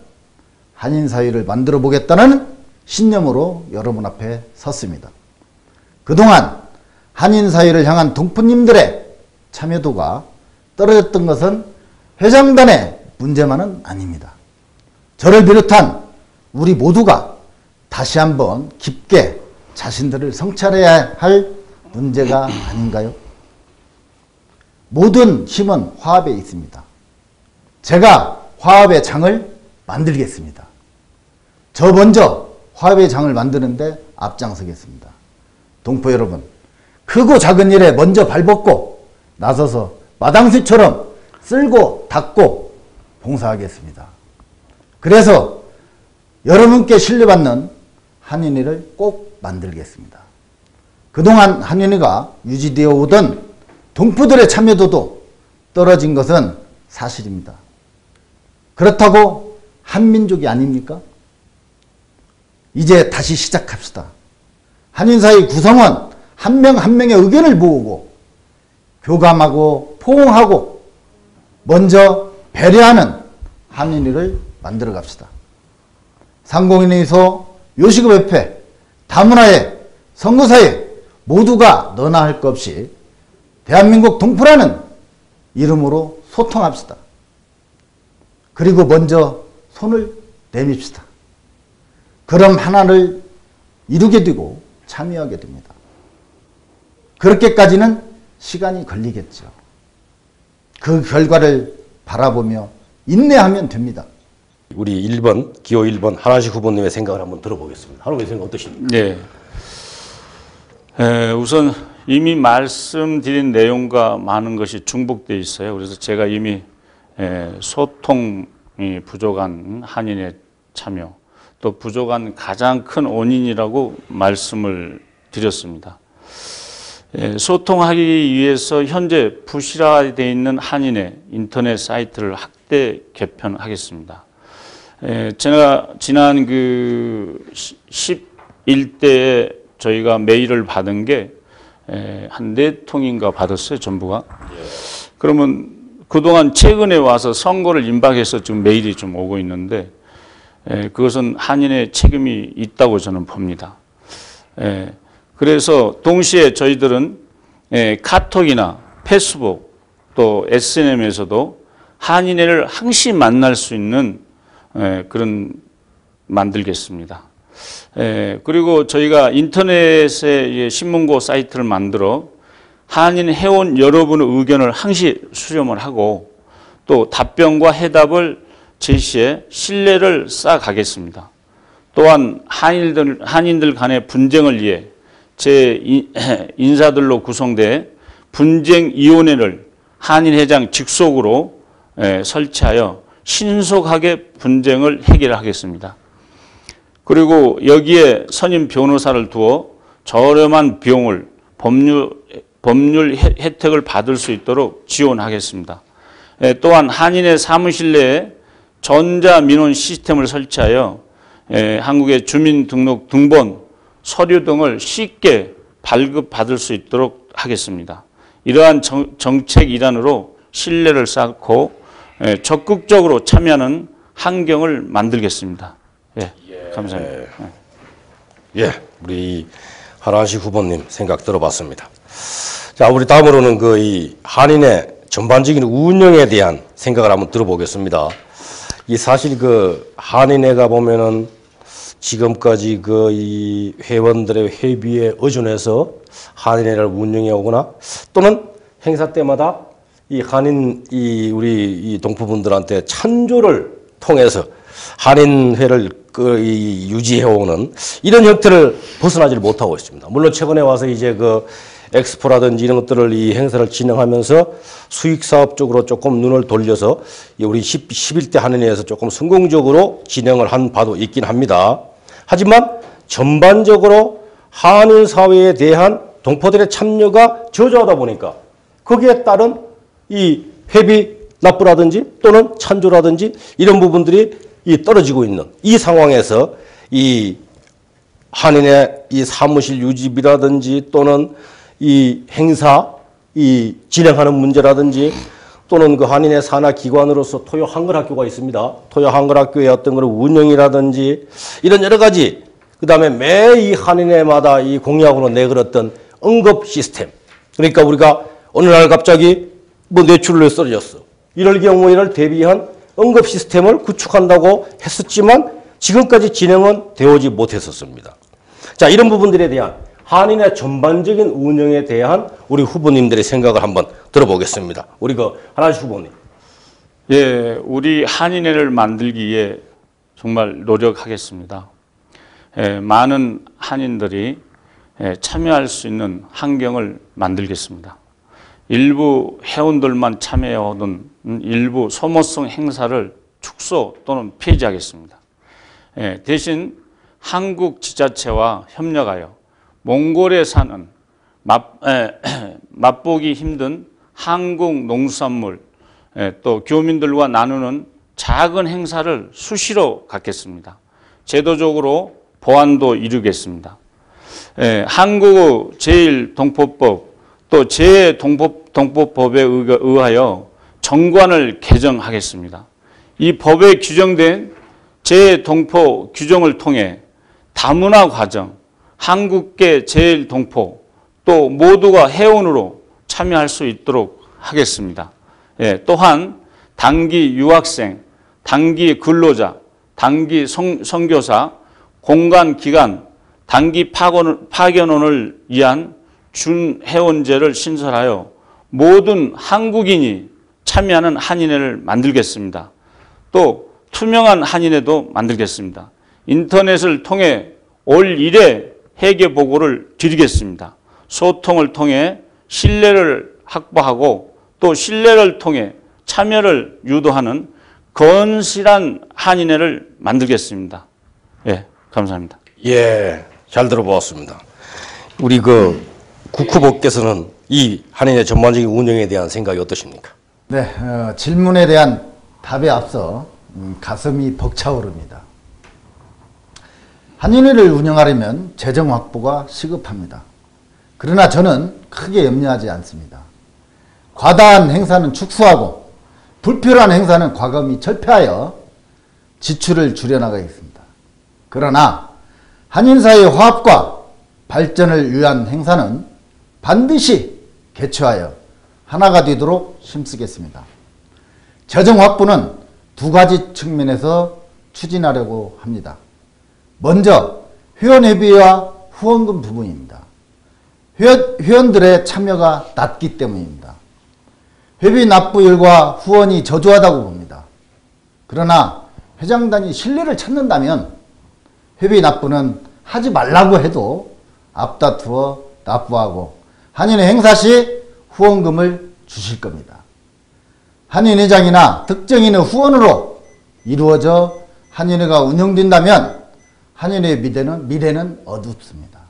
Speaker 3: 한인사회를 만들어 보겠다는 신념으로 여러분 앞에 섰습니다. 그동안 한인사회를 향한 동포님들의 참여도가 떨어졌던 것은 회장단의 문제만은 아닙니다. 저를 비롯한 우리 모두가 다시 한번 깊게 자신들을 성찰해야 할 문제가 아닌가요? 모든 힘은 화합에 있습니다. 제가 화합의 장을 만들겠습니다. 저 먼저 화합의 장을 만드는데 앞장서겠습니다. 동포 여러분, 크고 작은 일에 먼저 발벗고 나서서 마당쇠처럼 쓸고 닦고 봉사하겠습니다. 그래서 여러분께 신뢰받는 한인회를 꼭 만들겠습니다. 그동안 한인회가 유지되어 오던 동포들의 참여도도 떨어진 것은 사실입니다. 그렇다고 한민족이 아닙니까? 이제 다시 시작합시다. 한인사회 구성원 한 명 한 명의 의견을 모으고 교감하고 포옹하고 먼저 배려하는 한인회를 만들어 갑시다. 상공인회에서 요식업협회, 다문화회, 선거사회 모두가 너나 할 것 없이 대한민국 동포라는 이름으로 소통합시다. 그리고 먼저 손을 내밉시다. 그럼 하나를 이루게 되고 참여하게 됩니다. 그렇게까지는 시간이 걸리겠죠. 그 결과를 바라보며 인내하면 됩니다.
Speaker 1: 우리 1번, 기호 1번 하나식 후보님의 생각을 한번 들어보겠습니다. 하나님 생각 어떠십니까?
Speaker 2: 네. 우선 이미 말씀드린 내용과 많은 것이 중복되어 있어요. 그래서 제가 이미 소통이 부족한 한인의 참여, 또 부족한 가장 큰 원인이라고 말씀을 드렸습니다. 소통하기 위해서 현재 부실화되어 있는 한인의 인터넷 사이트를 확대 개편하겠습니다. 제가 지난 그 11대에 저희가 메일을 받은 게 한 4통인가 받았어요, 전부가. 그러면 그동안 최근에 와서 선거를 임박해서 지금 메일이 좀 오고 있는데 그것은 한인의 책임이 있다고 저는 봅니다. 그래서 동시에 저희들은 카톡이나 페이스북 또 SNM에서도 한인회를 항시 만날 수 있는 그런 만들겠습니다. 그리고 저희가 인터넷에 신문고 사이트를 만들어 한인 회원 여러분의 의견을 항시 수렴을 하고 또 답변과 해답을 제시해 신뢰를 쌓아가겠습니다. 또한 한인들 간의 분쟁을 위해 제 인사들로 구성돼 분쟁위원회를 한인회장 직속으로 설치하여 신속하게 분쟁을 해결하겠습니다. 그리고 여기에 선임 변호사를 두어 저렴한 비용을 법률 혜택을 받을 수 있도록 지원하겠습니다. 또한 한인의 사무실 내에 전자민원 시스템을 설치하여 한국의 주민등록 등본, 서류 등을 쉽게 발급받을 수 있도록 하겠습니다. 이러한 정책 일환으로 신뢰를 쌓고 적극적으로 참여하는 환경을 만들겠습니다. 감사합니다.
Speaker 1: 예, 우리 하나식 후보님 생각 들어봤습니다. 자, 우리 다음으로는 그 이 한인의 전반적인 운영에 대한 생각을 한번 들어보겠습니다. 이 사실 그 한인회가 보면은 지금까지 그 이 회원들의 회비에 의존해서 한인회를 운영해 오거나 또는 행사 때마다 이 한인 우리 이 동포분들한테 찬조를 통해서 한인회를 유지해 오는 이런 형태를 벗어나지를 못하고 있습니다. 물론 최근에 와서 이제 그 엑스포라든지 이런 것들을 이 행사를 진행하면서 수익 사업 쪽으로 조금 눈을 돌려서 우리 11대 한인회에서 조금 성공적으로 진행을 한 바도 있긴 합니다. 하지만 전반적으로 한인 사회에 대한 동포들의 참여가 저조하다 보니까 거기에 따른 이 회비 납부라든지 또는 찬조라든지 이런 부분들이 떨어지고 있는 이 상황에서 이 한인의 이 사무실 유지비라든지 또는 이 행사 진행하는 문제라든지 또는 그 한인의 산하 기관으로서 토요 한글학교가 있습니다. 토요 한글학교의 어떤 그런 운영이라든지 이런 여러 가지 그다음에 매 이 한인회마다 이 공약으로 내걸었던 응급 시스템. 그러니까 우리가 어느 날 갑자기 뭐 뇌출혈이 쓰러졌어. 이럴 경우에를 대비한 응급 시스템을 구축한다고 했었지만 지금까지 진행은 되어지 못했었습니다. 자, 이런 부분들에 대한 한인의 전반적인 운영에 대한 우리 후보님들의 생각을 한번 들어보겠습니다. 우리 그 하나식 후보님.
Speaker 2: 예, 우리 한인회를 만들기 위해 정말 노력하겠습니다. 많은 한인들이 참여할 수 있는 환경을 만들겠습니다. 일부 회원들만 참여하던 일부 소모성 행사를 축소 또는 폐지하겠습니다. 대신 한국 지자체와 협력하여 몽골에 사는 맛보기 힘든 한국 농수산물 또 교민들과 나누는 작은 행사를 수시로 갖겠습니다. 제도적으로 보완도 이루겠습니다. 한국 제1동포법 또 제2동포법에 의하여 정관을 개정하겠습니다. 이 법에 규정된 제2동포 규정을 통해 다문화 과정, 한국계 제1동포 또 모두가 회원으로 참여할 수 있도록 하겠습니다. 또한 단기 유학생, 단기 근로자, 단기 선교사, 공간기관, 단기 파견원을 위한 준회원제를 신설하여 모든 한국인이 참여하는 한인회를 만들겠습니다. 또 투명한 한인회도 만들겠습니다. 인터넷을 통해 올 1회 회계 보고를 드리겠습니다. 소통을 통해 신뢰를 확보하고 또 신뢰를 통해 참여를 유도하는 건실한 한인회를 만들겠습니다. 예, 감사합니다.
Speaker 1: 예, 잘 들어보았습니다. 우리 국후보께서는 이 한인회 전반적인 운영에 대한 생각이 어떠십니까?
Speaker 3: 네, 질문에 대한 답에 앞서 가슴이 벅차오릅니다. 한인회를 운영하려면 재정 확보가 시급합니다. 그러나 저는 크게 염려하지 않습니다. 과다한 행사는 축소하고 불필요한 행사는 과감히 철폐하여 지출을 줄여나가겠습니다. 그러나 한인사회의 화합과 발전을 위한 행사는 반드시 개최하여 하나가 되도록 힘쓰겠습니다. 재정 확보는 두 가지 측면에서 추진하려고 합니다. 먼저 회원회비와 후원금 부분입니다. 회원들의 참여가 낮기 때문입니다. 회비 납부율과 후원이 저조하다고 봅니다. 그러나 회장단이 신뢰를 찾는다면 회비 납부는 하지 말라고 해도 앞다투어 납부하고 한인회 행사 시 후원금을 주실 겁니다. 한인회장이나 특정인의 후원으로 이루어져 한인회가 운영된다면 한인회의 미래는 어둡습니다.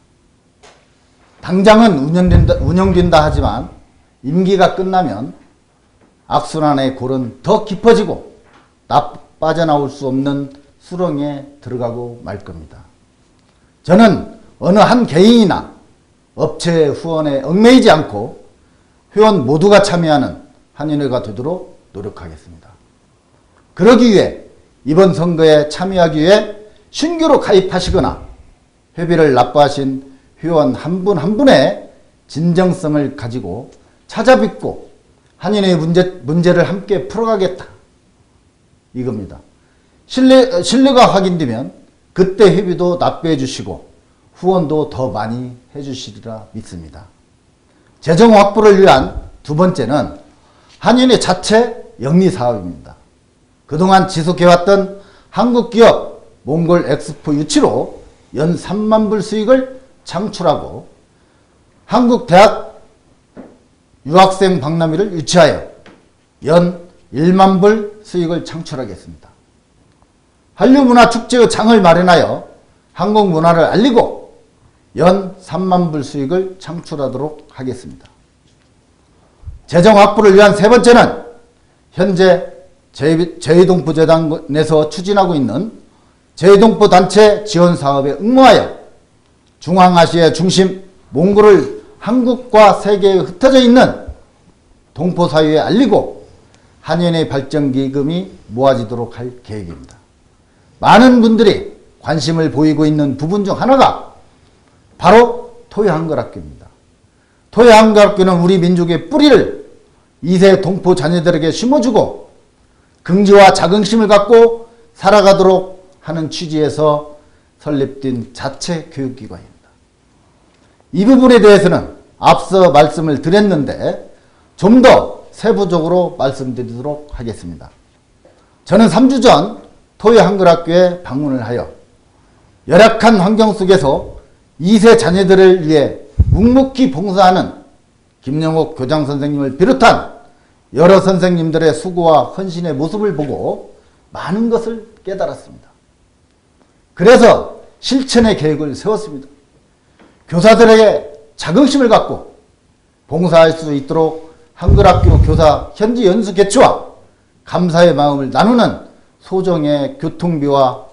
Speaker 3: 당장은 운영된다 하지만 임기가 끝나면 악순환의 골은 더 깊어지고 빠져나올 수 없는 수렁에 들어가고 말 겁니다. 저는 어느 한 개인이나 업체의 후원에 얽매이지 않고 회원 모두가 참여하는 한인회가 되도록 노력하겠습니다. 그러기 위해 이번 선거에 참여하기 위해 신규로 가입하시거나 회비를 납부하신 회원 한 분 한 분의 진정성을 가지고 찾아뵙고 한인회의 문제를 함께 풀어가겠다. 이겁니다. 신뢰가 확인되면 그때 회비도 납부해 주시고 후원도 더 많이 해주시리라 믿습니다. 재정 확보를 위한 두 번째는 한인회 자체 영리사업입니다. 그동안 지속해왔던 한국기업 몽골 엑스포 유치로 연 3만 불 수익을 창출하고 한국대학 유학생 박람회를 유치하여 연 1만 불 수익을 창출하겠습니다. 한류문화축제의 장을 마련하여 한국 문화를 알리고 연 3만 불 수익을 창출하도록 하겠습니다. 재정 확보를 위한 세 번째는 현재 제2동포재단에서 추진하고 있는 제2동포 단체 지원 사업에 응모하여 중앙아시아 중심 몽골을 한국과 세계에 흩어져 있는 동포 사회에 알리고 한인회 발전 기금이 모아지도록 할 계획입니다. 많은 분들이 관심을 보이고 있는 부분 중 하나가 바로 토요한글학교입니다. 토요한글학교는 우리 민족의 뿌리를 2세 동포 자녀들에게 심어주고 긍지와 자긍심을 갖고 살아가도록 하는 취지에서 설립된 자체 교육기관입니다. 이 부분에 대해서는 앞서 말씀을 드렸는데 좀 더 세부적으로 말씀드리도록 하겠습니다. 저는 3주 전 토요한글학교에 방문을 하여 열악한 환경 속에서 2세 자녀들을 위해 묵묵히 봉사하는 김영옥 교장선생님을 비롯한 여러 선생님들의 수고와 헌신의 모습을 보고 많은 것을 깨달았습니다. 그래서 실천의 계획을 세웠습니다. 교사들에게 자긍심을 갖고 봉사할 수 있도록 한글학교 교사 현지 연수 개최와 감사의 마음을 나누는 소정의 교통비와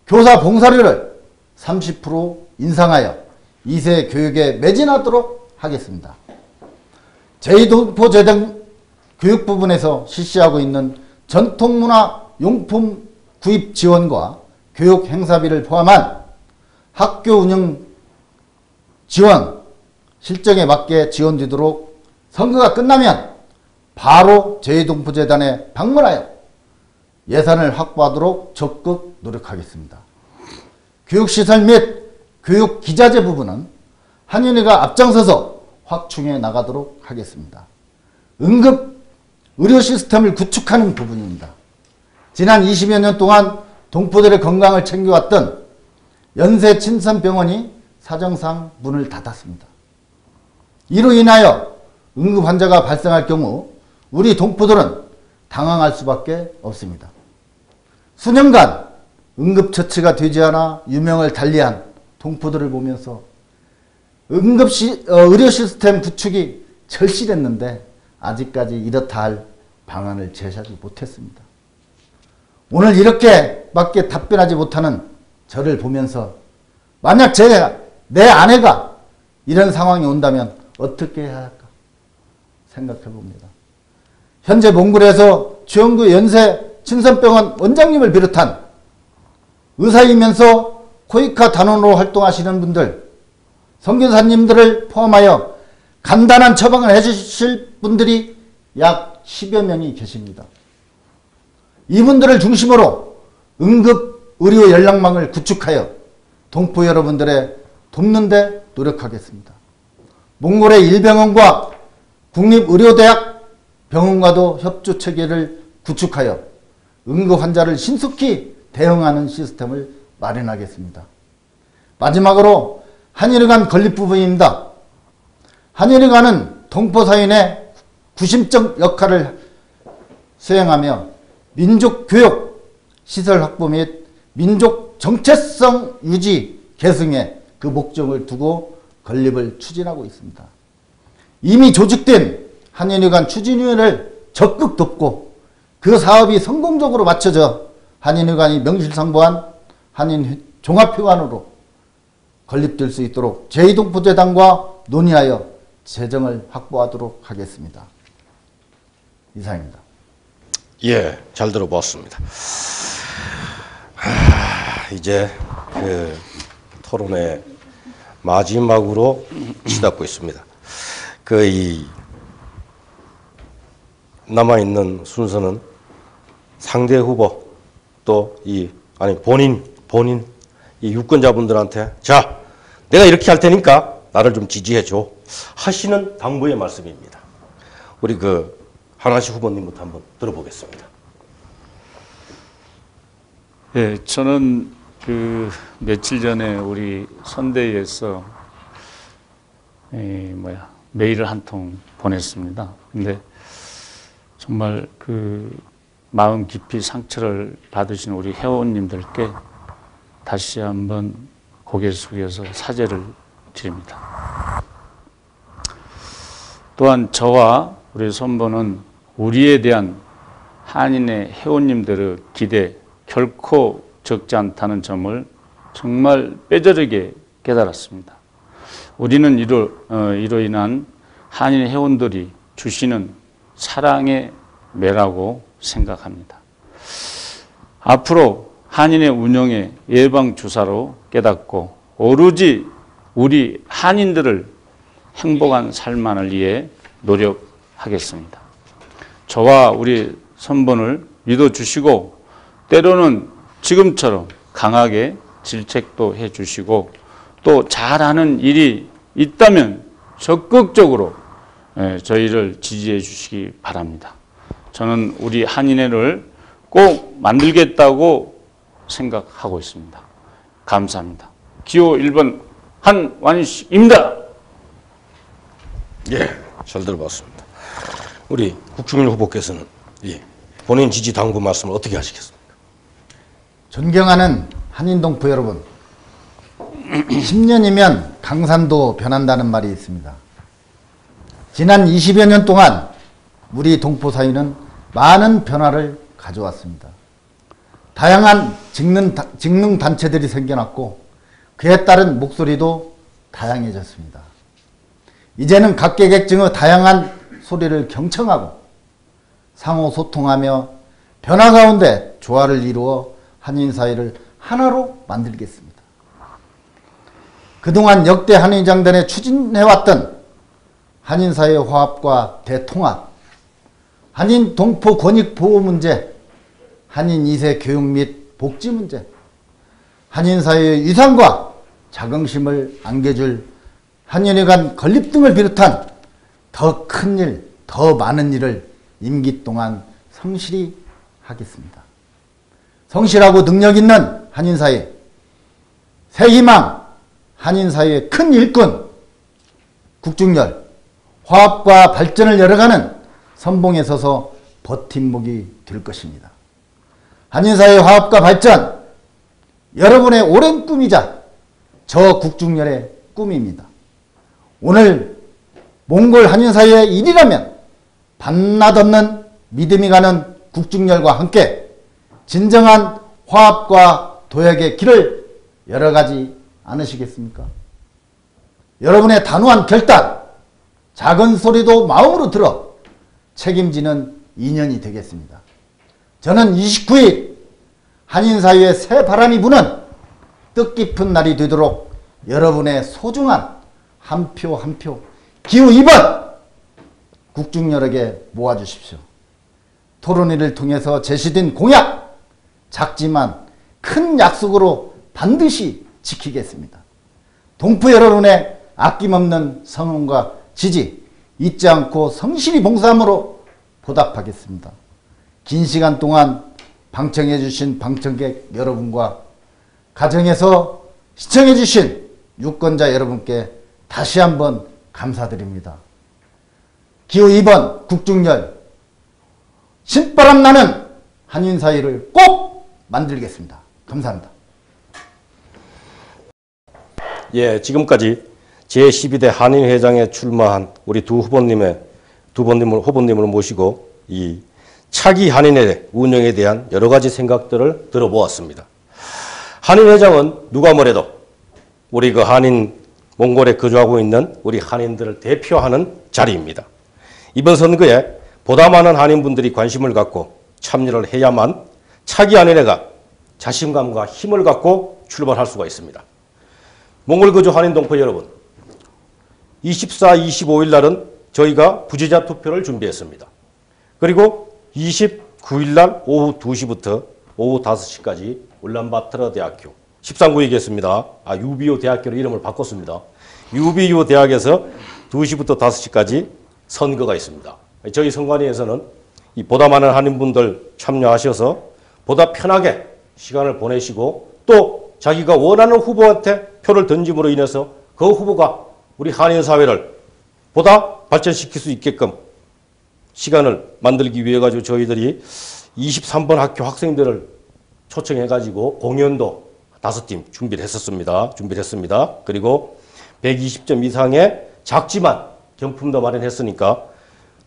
Speaker 3: 교사 봉사료를 30% 인상하여 2세 교육에 매진하도록 하겠습니다. 제2동포재단 교육 부분에서 실시하고 있는 전통문화 용품 구입 지원과 교육 행사비를 포함한 학교 운영 지원 실정에 맞게 지원되도록 선거가 끝나면 바로 제2동포재단에 방문하여 예산을 확보하도록 적극 노력하겠습니다. 교육시설 및 교육기자재 부분은 한인회가 앞장서서 확충해 나가도록 하겠습니다. 의료 시스템을 구축하는 부분입니다. 지난 20여 년 동안 동포들의 건강을 챙겨왔던 연세친선병원이 사정상 문을 닫았습니다. 이로 인하여 응급 환자가 발생할 경우 우리 동포들은 당황할 수밖에 없습니다. 수년간 응급처치가 되지 않아 유명을 달리한 동포들을 보면서 의료 시스템 구축이 절실했는데 아직까지 이렇다 할 방안을 제시하지 못했습니다. 오늘 이렇게밖에 답변하지 못하는 저를 보면서 만약 내 아내가 이런 상황이 온다면 어떻게 해야 할까 생각해 봅니다. 현재 몽골에서 주영구 연세친선병원 원장님을 비롯한 의사이면서 코이카 단원으로 활동하시는 분들, 선교사님들을 포함하여 간단한 처방을 해주실 분들이 약 10여 명이 계십니다. 이분들을 중심으로 응급 의료 연락망을 구축하여 동포 여러분들의 돕는 데 노력하겠습니다. 몽골의 일병원과 국립의료대학 병원과도 협조 체계를 구축하여 응급 환자를 신속히 대응하는 시스템을 마련하겠습니다. 마지막으로 한일간 건립 부분입니다. 한일간은 동포 사인의 구심적 역할을 수행하며 민족 교육, 시설 확보 및 민족 정체성 유지, 계승에 그 목적을 두고 건립을 추진하고 있습니다. 이미 조직된 한인회관 추진위원회를 적극 돕고 그 사업이 성공적으로 마쳐져 한인회관이 명실상부한 한인 종합회관으로 건립될 수 있도록 제2동포재단과 논의하여 재정을 확보하도록 하겠습니다. 이상입니다.
Speaker 1: 예, 잘 들어봤습니다. 이제 그 토론의 마지막으로 치닫고 있습니다. 이 남아있는 순서는 상대 후보 또 본인 이 유권자분들한테 자, 내가 이렇게 할 테니까 나를 좀 지지해 줘 하시는 당부의 말씀입니다. 우리 하나씩 후보님부터 한번 들어보겠습니다.
Speaker 2: 예, 저는 며칠 전에 우리 선대위에서 메일을 한 통 보냈습니다. 근데 정말 마음 깊이 상처를 받으신 우리 회원님들께 다시 한번 고개 숙여서 사죄를 드립니다. 또한 저와 우리 선보는 우리에 대한 한인의 회원님들의 기대 결코 적지 않다는 점을 정말 뼈저리게 깨달았습니다. 우리는 이로 인한 한인 회원들이 주시는 사랑의 매라고 생각합니다. 앞으로 한인의 운영의 예방주사로 깨닫고 오로지 우리 한인들을 행복한 삶만을 위해 노력하겠습니다. 저와 우리 선본을 믿어주시고 때로는 지금처럼 강하게 질책도 해주시고 또 잘하는 일이 있다면 적극적으로 저희를 지지해 주시기 바랍니다. 저는 우리 한인회를 꼭 만들겠다고 생각하고 있습니다. 감사합니다. 기호 1번 한완식입니다.
Speaker 1: 예, 잘 들어봤습니다. 우리 국중일 후보께서는 본인 지지 당부 말씀을 어떻게 하시겠습니까?
Speaker 3: 존경하는 한인 동포 여러분, 10년이면 강산도 변한다는 말이 있습니다. 지난 20여 년 동안 우리 동포 사회는 많은 변화를 가져왔습니다. 다양한 직능 단체들이 생겨났고 그에 따른 목소리도 다양해졌습니다. 이제는 각계각층의 다양한 소리를 경청하고 상호 소통하며 변화 가운데 조화를 이루어 한인 사회를 하나로 만들겠습니다. 그동안 역대 한인장단에 추진해왔던 한인 사회 화합과 대통합, 한인 동포 권익 보호 문제, 한인 2세 교육 및 복지 문제, 한인 사회의 위상과 자긍심을 안겨줄 한인회관 건립 등을 비롯한 더 큰 일, 더 많은 일을 임기 동안 성실히 하겠습니다. 성실하고 능력 있는 한인사회, 새희망 한인사회의 큰 일꾼, 국중열, 화합과 발전을 열어가는 선봉에 서서 버팀목이 될 것입니다. 한인사회 화합과 발전, 여러분의 오랜 꿈이자 저 국중열의 꿈입니다. 오늘 몽골 한인사회의 일이라면 밤낮 없는 믿음이 가는 국중열과 함께 진정한 화합과 도약의 길을 열어가지 않으시겠습니까? 여러분의 단호한 결단, 작은 소리도 마음으로 들어 책임지는 인연이 되겠습니다. 저는 29일 한인사회에 새 바람이 부는 뜻깊은 날이 되도록 여러분의 소중한 한 표 한 표 기호 2번 국중열에게 모아주십시오. 토론회를 통해서 제시된 공약, 작지만 큰 약속으로 반드시 지키겠습니다. 동포 여러분의 아낌없는 성원과 지지 잊지 않고 성실히 봉사함으로 보답하겠습니다. 긴 시간 동안 방청해 주신 방청객 여러분과 가정에서 시청해 주신 유권자 여러분께 다시 한번 감사드립니다. 기호 2번 국중열, 신바람 나는 한인사회를 꼭 만들겠습니다. 감사합니다.
Speaker 1: 예, 지금까지 제12대 한인회장에 출마한 우리 후보님을 모시고 이 차기 한인회 운영에 대한 여러 가지 생각들을 들어보았습니다. 한인회장은 누가 뭐래도 우리 그 몽골에 거주하고 있는 우리 한인들을 대표하는 자리입니다. 이번 선거에 보다 많은 한인분들이 관심을 갖고 참여를 해야만 차기 한인회가 자신감과 힘을 갖고 출발할 수가 있습니다. 몽골 거주 한인 동포 여러분, 24, 25일 날은 저희가 부재자 투표를 준비했습니다. 그리고 29일 날 오후 2시부터 오후 5시까지 울란바토르 대학교, 13구이겠습니다. UBU 대학교로 이름을 바꿨습니다. UBU 대학에서 2시부터 5시까지 선거가 있습니다. 저희 선관위에서는 이 보다 많은 한인분들 참여하셔서 보다 편하게 시간을 보내시고 또 자기가 원하는 후보한테 표를 던짐으로 인해서 그 후보가 우리 한인사회를 보다 발전시킬 수 있게끔 시간을 만들기 위해 가지고 저희들이 23번 학교 학생들을 초청해 가지고 공연도 5팀 준비를 했습니다. 그리고 120점 이상의 작지만 경품도 마련했으니까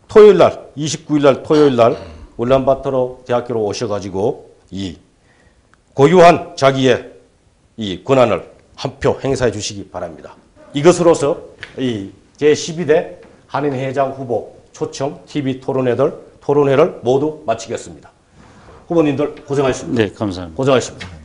Speaker 1: 토요일 날, 29일 날 토요일 날 울란바토르 대학교로 오셔 가지고 이 고유한 자기의 이 권한을 한 표 행사해 주시기 바랍니다. 이것으로서 이 제12대 한인회장 후보 초청 TV 토론회를 모두 마치겠습니다. 후보님들 고생하셨습니다.
Speaker 2: 네, 감사합니다.
Speaker 1: 고생하셨습니다.